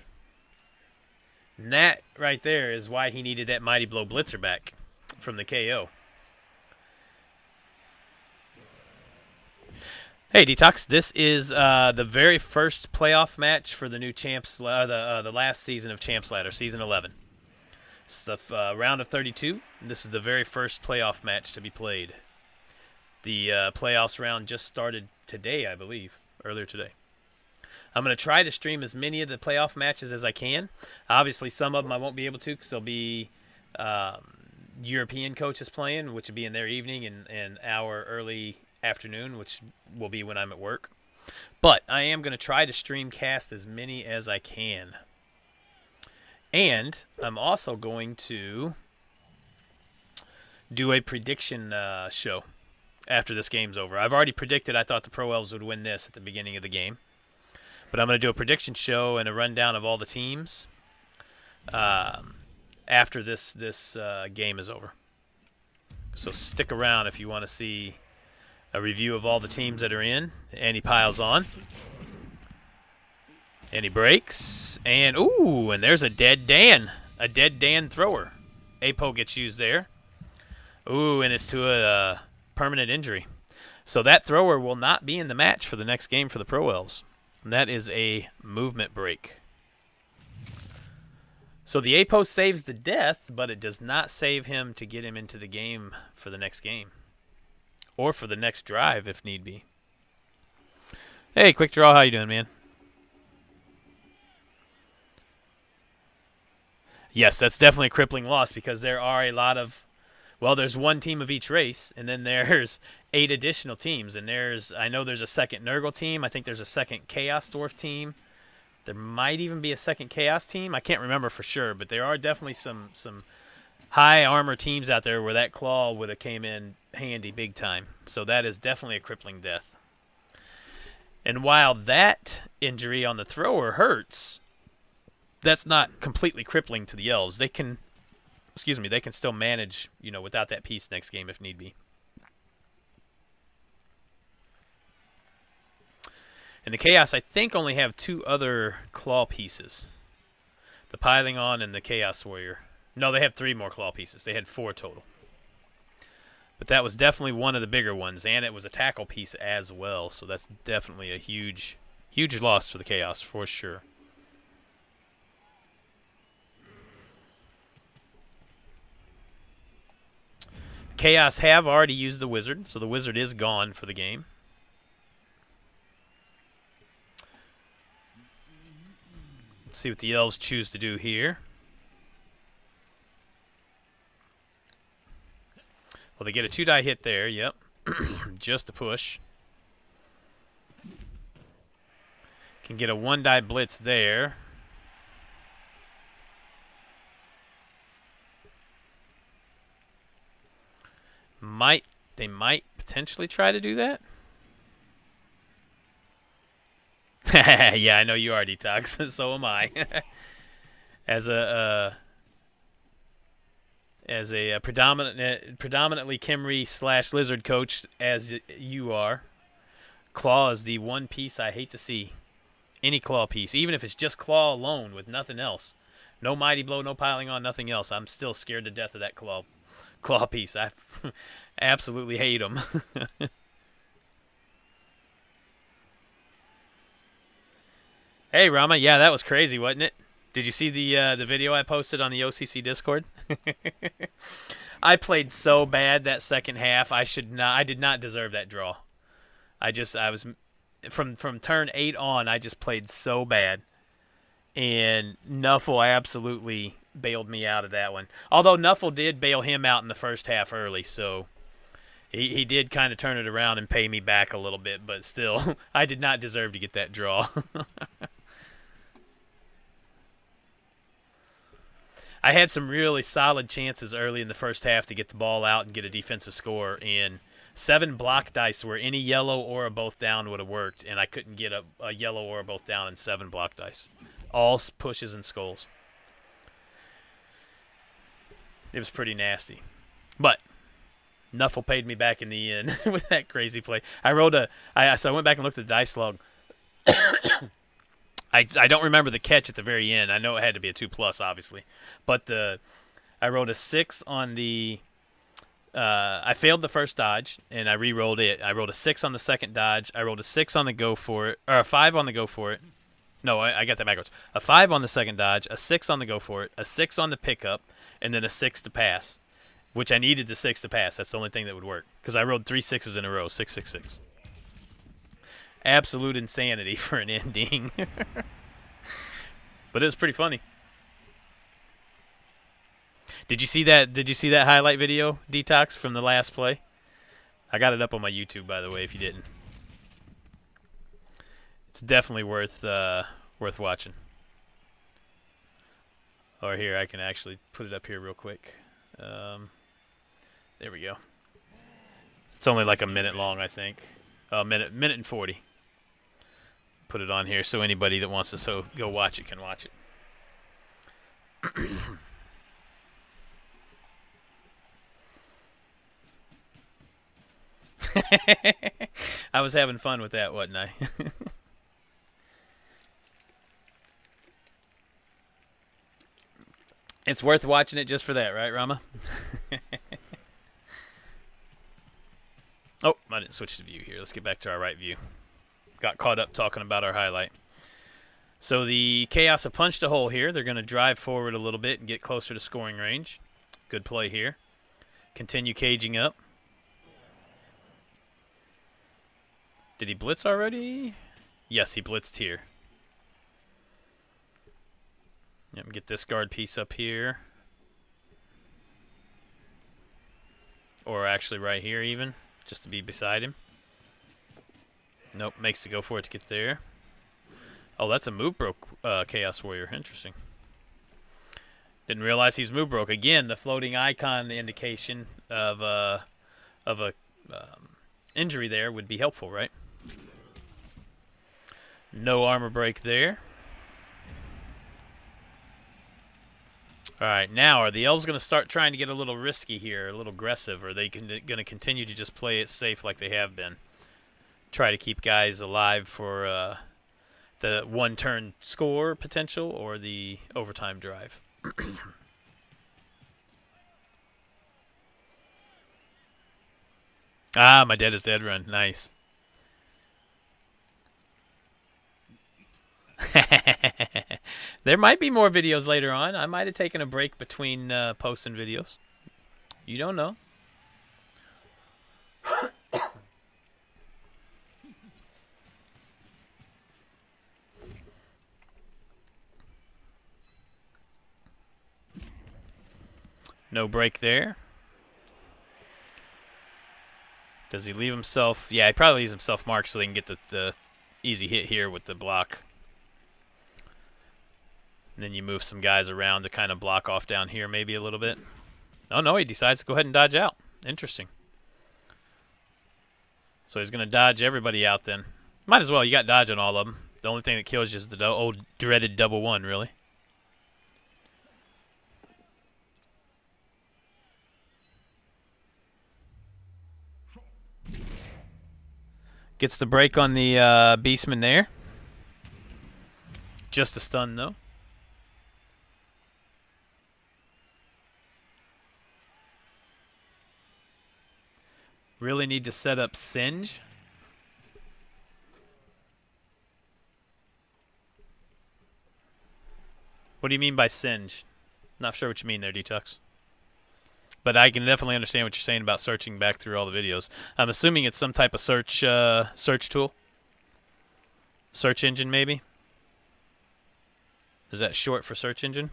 And that right there is why he needed that Mighty Blow blitzer back from the KO. Hey, Detox, this is the very first playoff match for the new Champs, the last season of Champs Ladder, Season 11. It's the round of 32. This is the very first playoff match to be played. The playoffs round just started today, I believe, earlier today. I'm going to try to stream as many of the playoff matches as I can. Obviously, some of them I won't be able to because there'll be European coaches playing, which will be in their evening, and our early afternoon, which will be when I'm at work. But I am going to try to stream cast as many as I can. And I'm also going to do a prediction show after this game's over. I've already predicted I thought the Pro Elves would win this at the beginning of the game. But I'm going to do a prediction show and a rundown of all the teams after this game is over. So stick around if you want to see a review of all the teams that are in. And he piles on. And he breaks. And, ooh, and there's a dead Dan. A dead Dan thrower. Apo gets used there. Ooh, and it's to a permanent injury. So that thrower will not be in the match for the next game for the Pro Elves. And that is a movement break. So the Apo saves the death, but it does not save him to get him into the game for the next game. Or for the next drive, if need be. Hey, Quick Draw, how you doing, man? Yes, that's definitely a crippling loss because there are a lot of... Well, there's one team of each race, and then there's 8 additional teams. And I know there's a second Nurgle team. I think there's a second Chaos Dwarf team. There might even be a second Chaos team. I can't remember for sure, but there are definitely some high armor teams out there where that claw would have came in handy big time. So that is definitely a crippling death. And while that injury on the thrower hurts, that's not completely crippling to the Elves. They can still manage, without that piece next game if need be. And the Chaos, I think, only have 2 other claw pieces. The Piling On and the Chaos Warrior. No, they have 3 more claw pieces. They had 4 total. But that was definitely one of the bigger ones, and it was a tackle piece as well. So that's definitely a huge, huge loss for the Chaos, for sure. Chaos have already used the Wizard, so the Wizard is gone for the game. Let's see what the Elves choose to do here. Well, they get a 2-die hit there, yep. Just a push. Can get a 1-die blitz there. They might potentially try to do that. Yeah, I know you are, Detox. So am I. As a predominantly Kimry / Lizard coach, as you are, Claw is the one piece I hate to see. Any claw piece, even if it's just claw alone with nothing else. No mighty blow, no piling on, nothing else. I'm still scared to death of that claw piece. I absolutely hate them. Hey Rama, yeah, that was crazy, wasn't it? Did you see the video I posted on the OCC Discord? I played so bad that second half. I did not deserve that draw. I was from turn 8 on. I just played so bad, and Nuffle absolutely bailed me out of that one. Although Nuffle did bail him out in the first half early, so he did kind of turn it around and pay me back a little bit. But still, I did not deserve to get that draw. I had some really solid chances early in the first half to get the ball out and get a defensive score, and 7 block dice where any yellow or a both down would have worked, and I couldn't get a yellow or a both down in 7 block dice. All pushes and skulls. It was pretty nasty. But Nuffle paid me back in the end with that crazy play. So I went back and looked at the dice log. I don't remember the catch at the very end. I know it had to be a 2+, obviously. But I rolled a 6 on the... I failed the first dodge, and I re-rolled it. I rolled a 6 on the second dodge. I rolled a 6 on the go for it. Or a 5 on the go for it. No, I got that backwards. A 5 on the second dodge, a 6 on the go for it, a 6 on the pickup, and then a 6 to pass. Which I needed the 6 to pass. That's the only thing that would work. Because I rolled 3 6s in a row. 6, 6, 6. Absolute insanity for an ending. But it was pretty funny. Did you see that highlight video, Detox, from the last play? I got it up on my YouTube, by the way, if you didn't. It's definitely worth watching. Or here, I can actually put it up here real quick. There we go. It's only like a minute long, I think. A minute and 40. Put it on here so anybody that wants to go watch it can watch it. I was having fun with that, wasn't I? It's worth watching it just for that, right, Rama? Oh, I didn't switch to view here. Let's get back to our right view. Got caught up talking about our highlight. So the Chaos have punched a hole here. They're going to drive forward a little bit and get closer to scoring range. Good play here. Continue caging up. Did he blitz already? Yes, he blitzed here. Yep, get this guard piece up here. Or actually right here even, just to be beside him. Nope, makes to go for it to get there. Oh, that's a move broke Chaos Warrior. Interesting. Didn't realize he's move broke. Again, the floating icon indication of a injury there would be helpful, right? No armor break there. All right, now are the elves going to start trying to get a little risky here, a little aggressive, or are they going to continue to just play it safe like they have been? Try to keep guys alive for the one-turn score potential or the overtime drive. Ah, my dead is dead run. Nice. There might be more videos later on. I might have taken a break between posting videos. You don't know. No break there. Does he leave himself? Yeah, he probably leaves himself marked so they can get the easy hit here with the block. And then you move some guys around to kind of block off down here maybe a little bit. Oh, no, he decides to go ahead and dodge out. Interesting. So he's going to dodge everybody out then. Might as well. You got dodge on all of them. The only thing that kills you is the old dreaded double one, really. Gets the break on the Beastman there. Just a stun, though. Really need to set up Singe. What do you mean by Singe? Not sure what you mean there, Detox. But I can definitely understand what you're saying about searching back through all the videos. I'm assuming it's some type of search tool. Search engine, maybe? Is that short for search engine?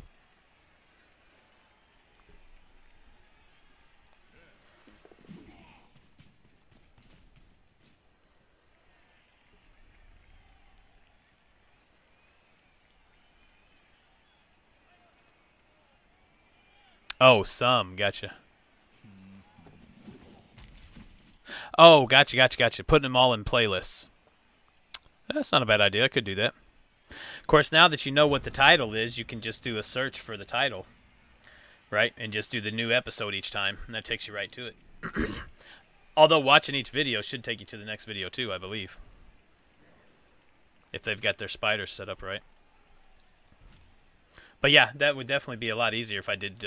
Oh, some. Gotcha. Oh, gotcha. Putting them all in playlists. That's not a bad idea. I could do that. Of course, now that you know what the title is, you can just do a search for the title, right? And just do the new episode each time, and that takes you right to it. Although watching each video should take you to the next video too, I believe. If they've got their spiders set up right. But yeah, that would definitely be a lot easier if I did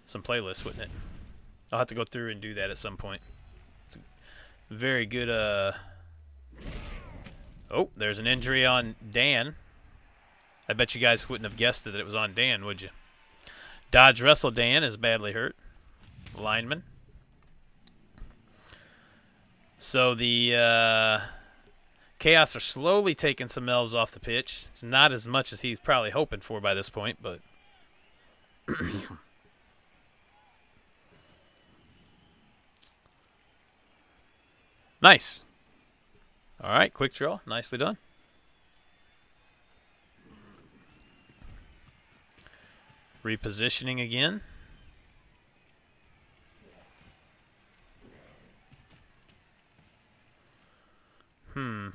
some playlists, wouldn't it? I'll have to go through and do that at some point. It's a very good... Oh, there's an injury on Dan. I bet you guys wouldn't have guessed that it was on Dan, would you? Dodge Wrestle Dan is badly hurt. Lineman. So the Chaos are slowly taking some elves off the pitch. It's not as much as he's probably hoping for by this point, but... Nice. All right, quick draw. Nicely done. Repositioning again. Hmm.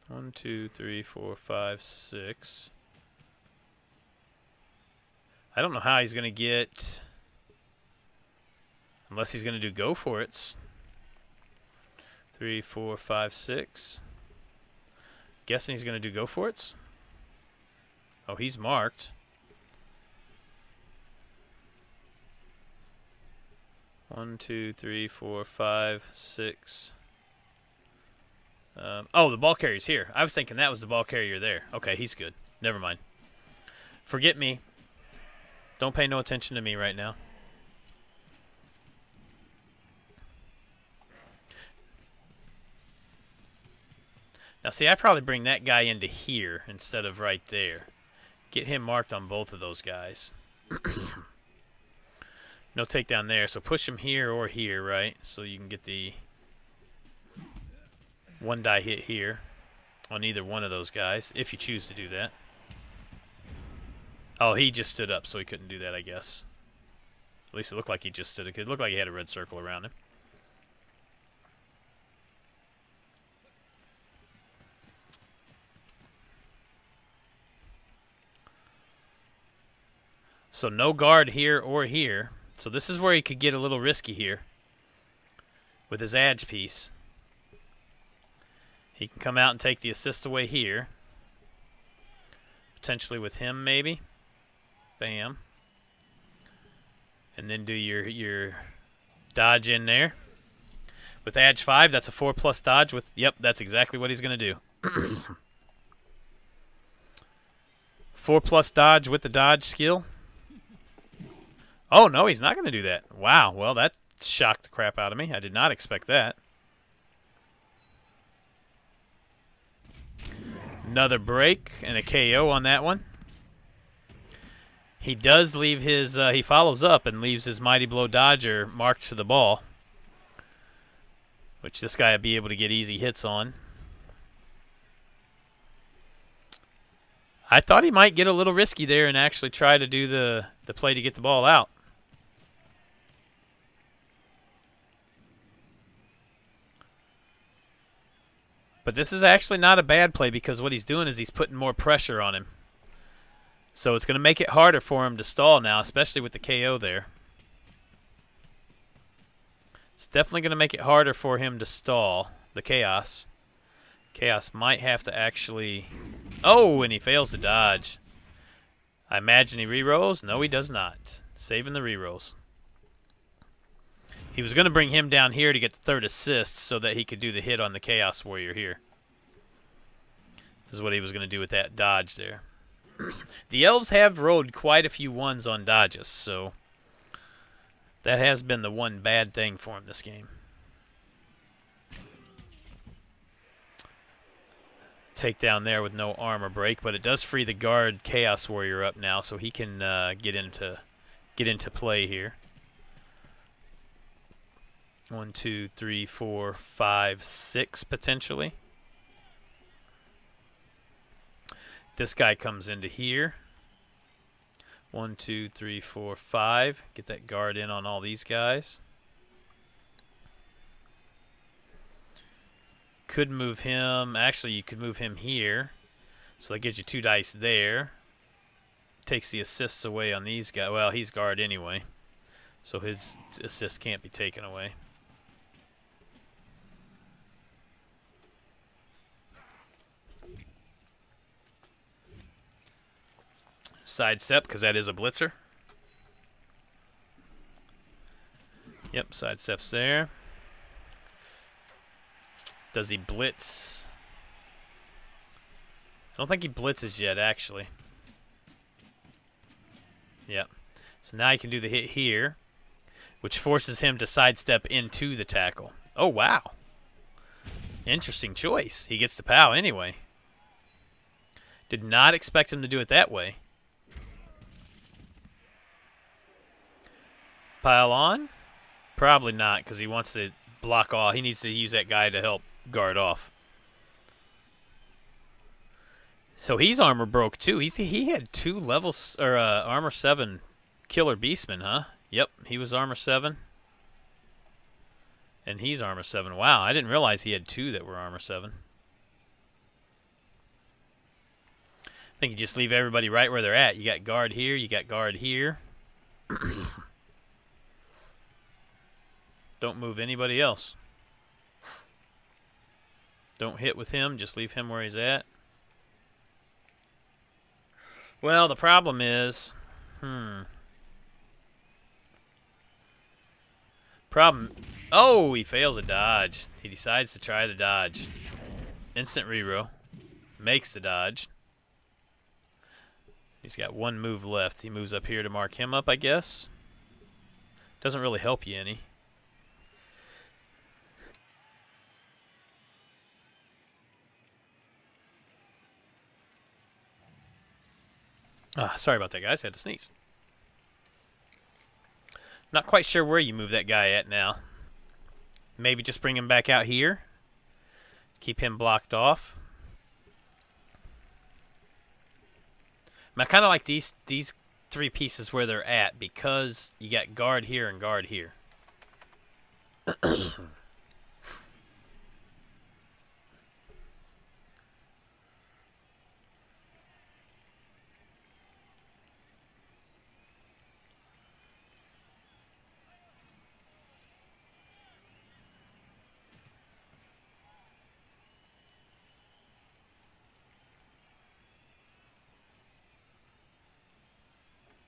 1, 2, 3, 4, 5, 6. I don't know how he's going to get... Unless he's going to do go for it. 3, 4, 5, 6. Guessing he's going to do go for it. Oh, he's marked. 1, 2, 3, 4, 5, 6. Oh, the ball carrier's here. I was thinking that was the ball carrier there. Okay, he's good. Never mind. Forget me. Don't pay no attention to me right now. Now, see, I probably bring that guy into here instead of right there. Get him marked on both of those guys. No takedown there, so push him here or here, right? So you can get the one die hit here on either one of those guys, if you choose to do that. Oh, he just stood up, so he couldn't do that, I guess. At least it looked like he just stood up. It looked like he had a red circle around him. So no guard here or here. So this is where he could get a little risky here with his edge piece. He can come out and take the assist away here. Potentially with him, maybe. Bam. And then do your dodge in there. With edge 5, that's a 4+ dodge. With yep, that's exactly what he's going to do. 4+ dodge with the dodge skill. Oh, no, he's not going to do that. Wow, well, that shocked the crap out of me. I did not expect that. Another break and a KO on that one. He does leave his, he follows up and leaves his Mighty Blow Dodger marked to the ball, which this guy will be able to get easy hits on. I thought he might get a little risky there and actually try to do the play to get the ball out. But this is actually not a bad play because what he's doing is he's putting more pressure on him. So it's going to make it harder for him to stall now, especially with the KO there. It's definitely going to make it harder for him to stall. the Chaos. Chaos might have to actually... Oh, and he fails to dodge. I imagine he rerolls. No, he does not. Saving the rerolls. He was going to bring him down here to get the third assist so that he could do the hit on the Chaos Warrior here. This is what he was going to do with that dodge there. The elves have rolled quite a few ones on dodges, so that has been the one bad thing for him this game. Take down there with no armor break, but it does free the guard Chaos Warrior up now, so he can get into play here. 1, 2, 3, 4, 5, 6 potentially. This guy comes into here. 1, 2, 3, 4, 5. Get that guard in on all these guys. Could move him. Actually, you could move him here. So that gives you 2 dice there. Takes the assists away on these guys. Well, he's guard anyway. So his assist can't be taken away. Sidestep, because that is a blitzer. Yep, sidesteps there. Does he blitz? I don't think he blitzes yet, actually. Yep. So now he can do the hit here, which forces him to sidestep into the tackle. Oh, wow. Interesting choice. He gets the POW anyway. Did not expect him to do it that way. Pile on? Probably not, because he wants to block off. He needs to use that guy to help guard off. So he's armor broke too. He had 2 levels or armor 7 killer beastmen, huh? Yep, he was armor 7. And he's armor 7. Wow, I didn't realize he had 2 that were armor 7. I think you just leave everybody right where they're at. You got guard here, you got guard here. Don't move anybody else. Don't hit with him. Just leave him where he's at. Well, the problem is... Oh, he fails a dodge. He decides to try the dodge. Instant reroll. Makes the dodge. He's got 1 move left. He moves up here to mark him up, I guess. Doesn't really help you any. Sorry about that, guys. I had to sneeze. Not quite sure where you move that guy at now. Maybe just bring him back out here. Keep him blocked off. I kind of like these 3 pieces where they're at because you got guard here and guard here.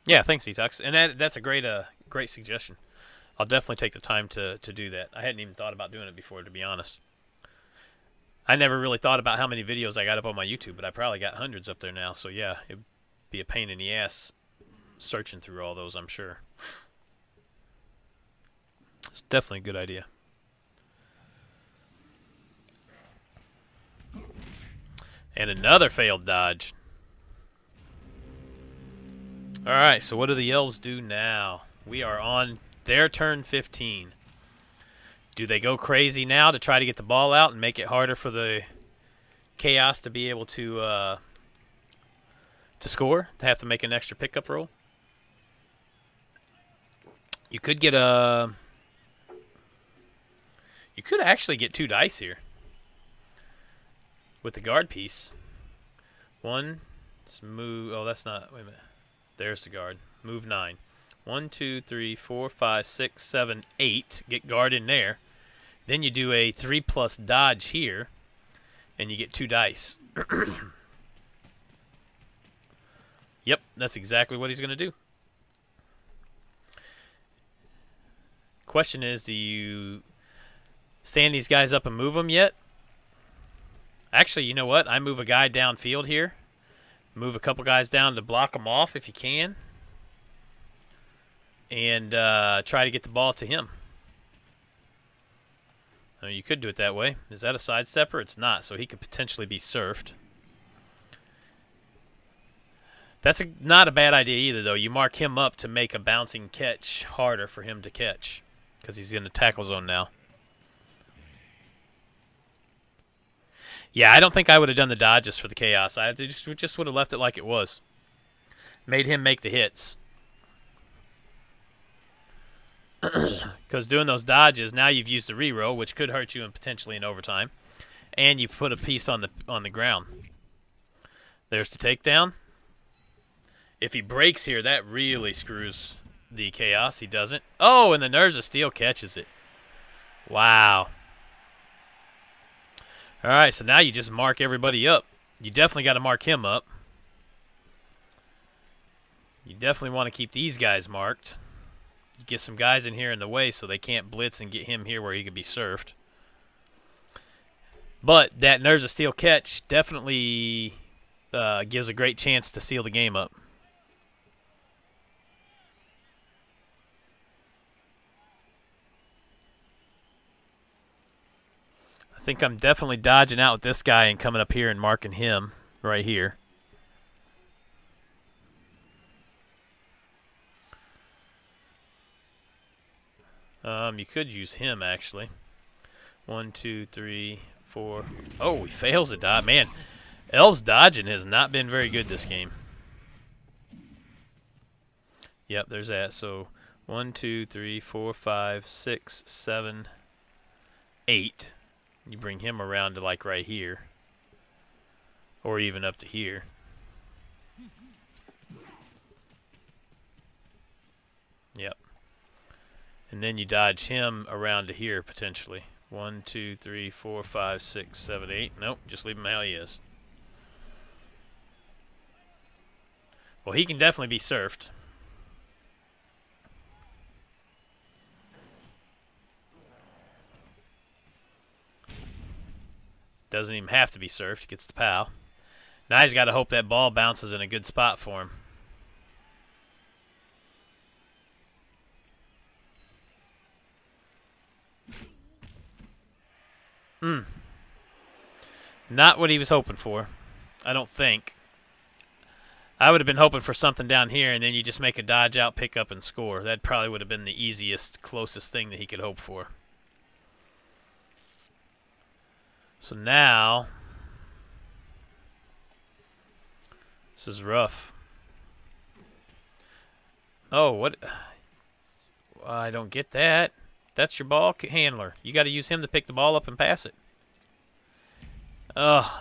Yeah, thanks, Detox. And that's a great suggestion. I'll definitely take the time to do that. I hadn't even thought about doing it before, to be honest. I never really thought about how many videos I got up on my YouTube, but I probably got hundreds up there now. So yeah, it'd be a pain in the ass searching through all those, I'm sure. It's definitely a good idea. And another failed dodge. Alright, so what do the elves do now? We are on their turn 15. Do they go crazy now to try to get the ball out and make it harder for the Chaos to be able to score? To have to make an extra pickup roll? You could get a... You could actually get 2 dice here. With the guard piece. 1. Let's move... Oh, that's not... Wait a minute. There's the guard. Move 9. 1, 2, 3, 4, 5, 6, 7, 8. Get guard in there. Then you do a 3+ dodge here, and you get 2 dice. Yep, that's exactly what he's going to do. Question is, do you stand these guys up and move them yet? Actually, you know what? I move a guy downfield here. Move a couple guys down to block them off if you can. And try to get the ball to him. Oh, you could do it that way. Is that a sidestepper? It's not, so he could potentially be surfed. That's not a bad idea either, though. You mark him up to make a bouncing catch harder for him to catch, because he's in the tackle zone now. Yeah, I don't think I would have done the dodges for the chaos. I just would have left it like it was. Made him make the hits. Because doing those dodges, now you've used the reroll, which could hurt you and potentially in overtime, and you put a piece on the ground. There's the takedown. If he breaks here, that really screws the chaos. He doesn't. Oh, and the Nerves of Steel catches it. Wow. All right, so now you just mark everybody up. You definitely got to mark him up. You definitely want to keep these guys marked. Get some guys in here in the way so they can't blitz and get him here where he could be surfed. But that Nerves of Steel catch definitely gives a great chance to seal the game up. I think I'm definitely dodging out with this guy and coming up here and marking him right here. You could use him, actually. 1, 2, 3, 4. Oh, he fails a dodge. Man, Elves dodging has not been very good this game. Yep, there's that. So 1, 2, 3, 4, 5, 6, 7, 8. You bring him around to like right here. Or even up to here. Yep. And then you dodge him around to here potentially. 1, 2, 3, 4, 5, 6, 7, 8. Nope, just leave him how he is. Well, he can definitely be surfed. Doesn't even have to be surfed. He gets the POW. Now he's got to hope that ball bounces in a good spot for him. Not what he was hoping for, I don't think. I would have been hoping for something down here, and then you just make a dodge out, pick up, and score. That probably would have been the easiest, closest thing that he could hope for. So now, this is rough. Oh, what? I don't get that. That's your ball handler. You got to use him to pick the ball up and pass it. Ugh.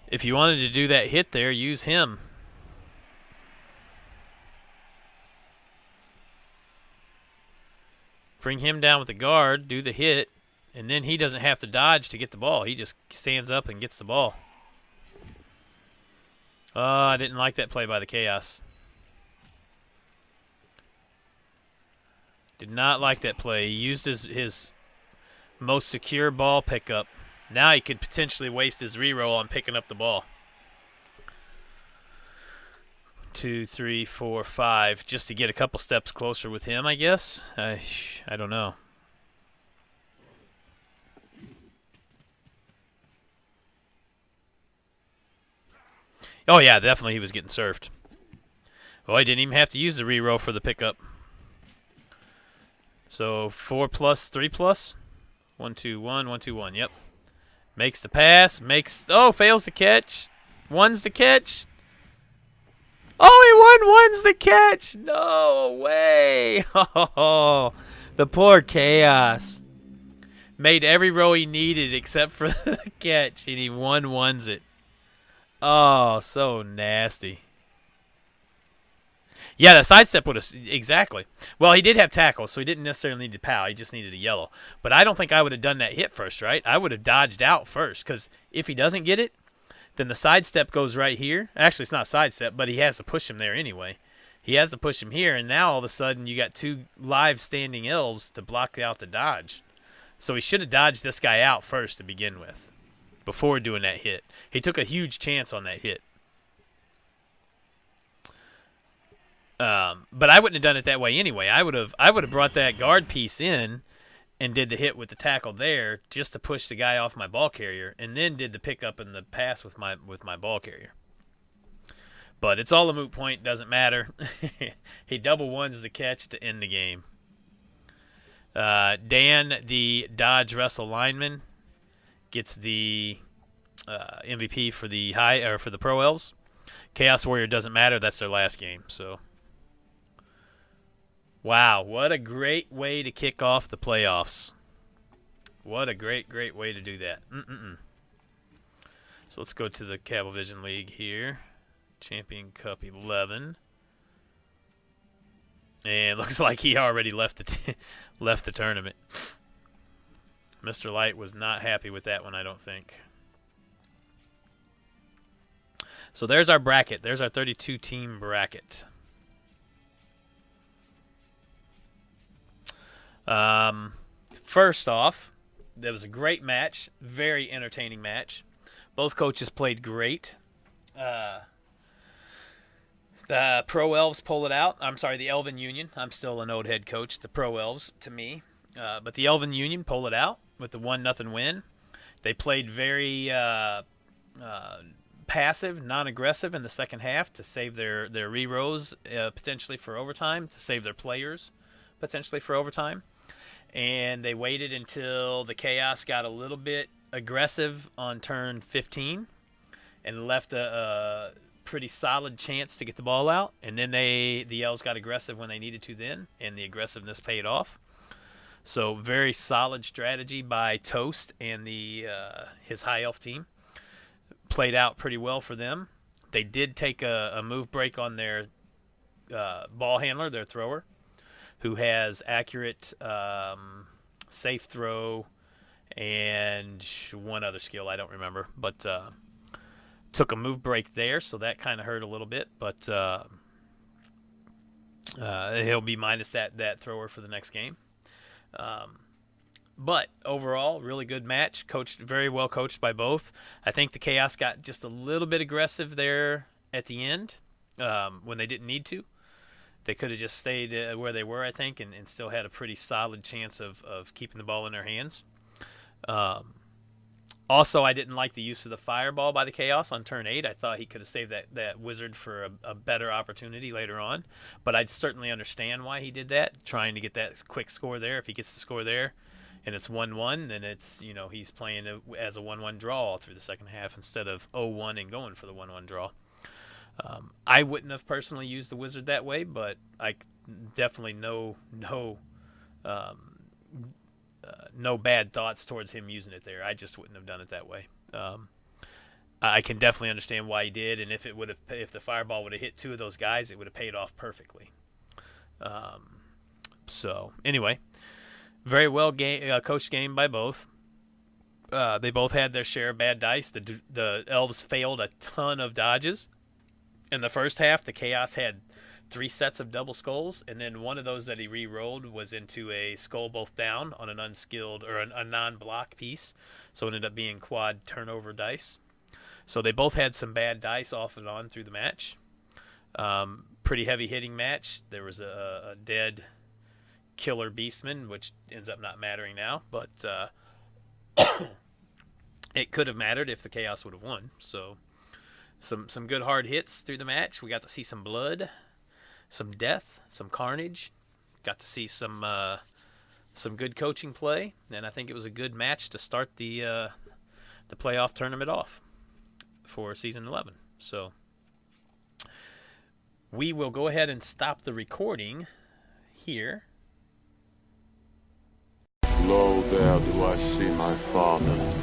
If you wanted to do that hit there, use him. Bring him down with the guard, do the hit, and then he doesn't have to dodge to get the ball. He just stands up and gets the ball. I didn't like that play by the Chaos. Did not like that play. He used his most secure ball pickup. Now he could potentially waste his reroll on picking up the ball. 2, 3, 4, 5, just to get a couple steps closer with him, I guess. I don't know. Oh, yeah, definitely he was getting surfed. Oh, he didn't even have to use the reroll for the pickup. So 4 plus, 3 plus. 1, 2, 1, 1, 2, 1. Yep. Makes the pass. Fails the catch. One's the catch. Oh, he one's the catch. No way. Oh, the poor Chaos. Made every row he needed except for the catch, and he one's it. Oh, so nasty. Yeah, the sidestep would have exactly. Well, he did have tackle, so he didn't necessarily need to pow. He just needed a yellow. But I don't think I would have done that hit first, right? I would have dodged out first, because if he doesn't get it, then the sidestep goes right here. Actually, it's not sidestep, but he has to push him there anyway. He has to push him here, and now all of a sudden you got two live standing elves to block out the dodge. So he should have dodged this guy out first to begin with, before doing that hit. He took a huge chance on that hit. But I wouldn't have done it that way anyway. I would have brought that guard piece in and did the hit with the tackle there just to push the guy off my ball carrier, and then did the pickup and the pass with my ball carrier. But it's all a moot point. Doesn't matter. He double ones the catch to end the game. Dan, the Dodge Wrestle lineman, gets the MVP for the Pro Elves. Chaos Warrior doesn't matter. That's their last game. So, wow, what a great way to kick off the playoffs. What a great way to do that. So let's go to the Cablevision League here. Champion Cup 11. And looks like he already left the tournament. Mr. Light was not happy with that one, I don't think. So there's our bracket. There's our 32-team bracket. First off, there was a great match. Very entertaining match. Both coaches played great. The Pro Elves pull it out. I'm sorry, the Elven Union. I'm still an old head coach. The Pro Elves, to me. But the Elven Union pull it out with the 1-0 win. They played very passive, non-aggressive in the second half to save their re-rolls potentially for overtime, to save their players potentially for overtime. And they waited until the Chaos got a little bit aggressive on turn 15 and left a pretty solid chance to get the ball out, and then the Elves got aggressive when they needed to then, and the aggressiveness paid off. So very solid strategy by Toast and his High Elf team. Played out pretty well for them. They did take a move break on their ball handler, their thrower, who has accurate safe throw and one other skill I don't remember, but took a move break there, so that kind of hurt a little bit, but he'll be minus that thrower for the next game. But overall, really good match. Very well coached by both. I think the Chaos got just a little bit aggressive there at the end when they didn't need to. They could have just stayed where they were, I think, and still had a pretty solid chance of keeping the ball in their hands. Also, I didn't like the use of the fireball by the Chaos on turn 8. I thought he could have saved that wizard for a better opportunity later on. But I certainly understand why he did that, trying to get that quick score there. If he gets the score there and it's 1-1, then it's, he's playing as a 1-1 draw through the second half instead of 0-1 and going for the 1-1 draw. I wouldn't have personally used the wizard that way, but I definitely no bad thoughts towards him using it there. I just wouldn't have done it that way. I can definitely understand why he did, and if the fireball would have hit two of those guys, it would have paid off perfectly. So anyway, very well coached game by both. They both had their share of bad dice. The Elves failed a ton of dodges. In the first half, the Chaos had 3 sets of double skulls, and then one of those that he re-rolled was into a skull both down on an unskilled or a non-block piece, so it ended up being quad turnover dice. So they both had some bad dice off and on through the match. Pretty heavy hitting match. There was a dead killer beastman, which ends up not mattering now, but it could have mattered if the Chaos would have won. So some good hard hits through the match. We got to see some blood, some death, some carnage. Got to see some good coaching play, and I think it was a good match to start the playoff tournament off for season 11. So we will go ahead and stop the recording here. Lo, there do I see my father.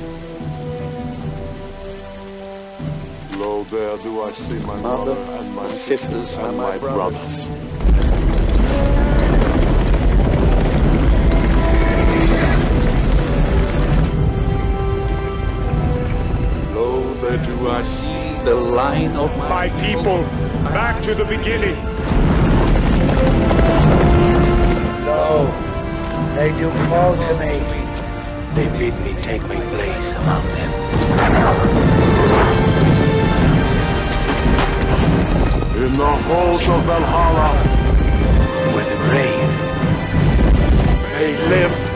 Lo, there do I see my mother and my sisters and my brothers. Lo, there do I see the line of My people, back to the beginning. No, they do call to me. They bid me take my place among them. In the halls of Valhalla, Where the brave they live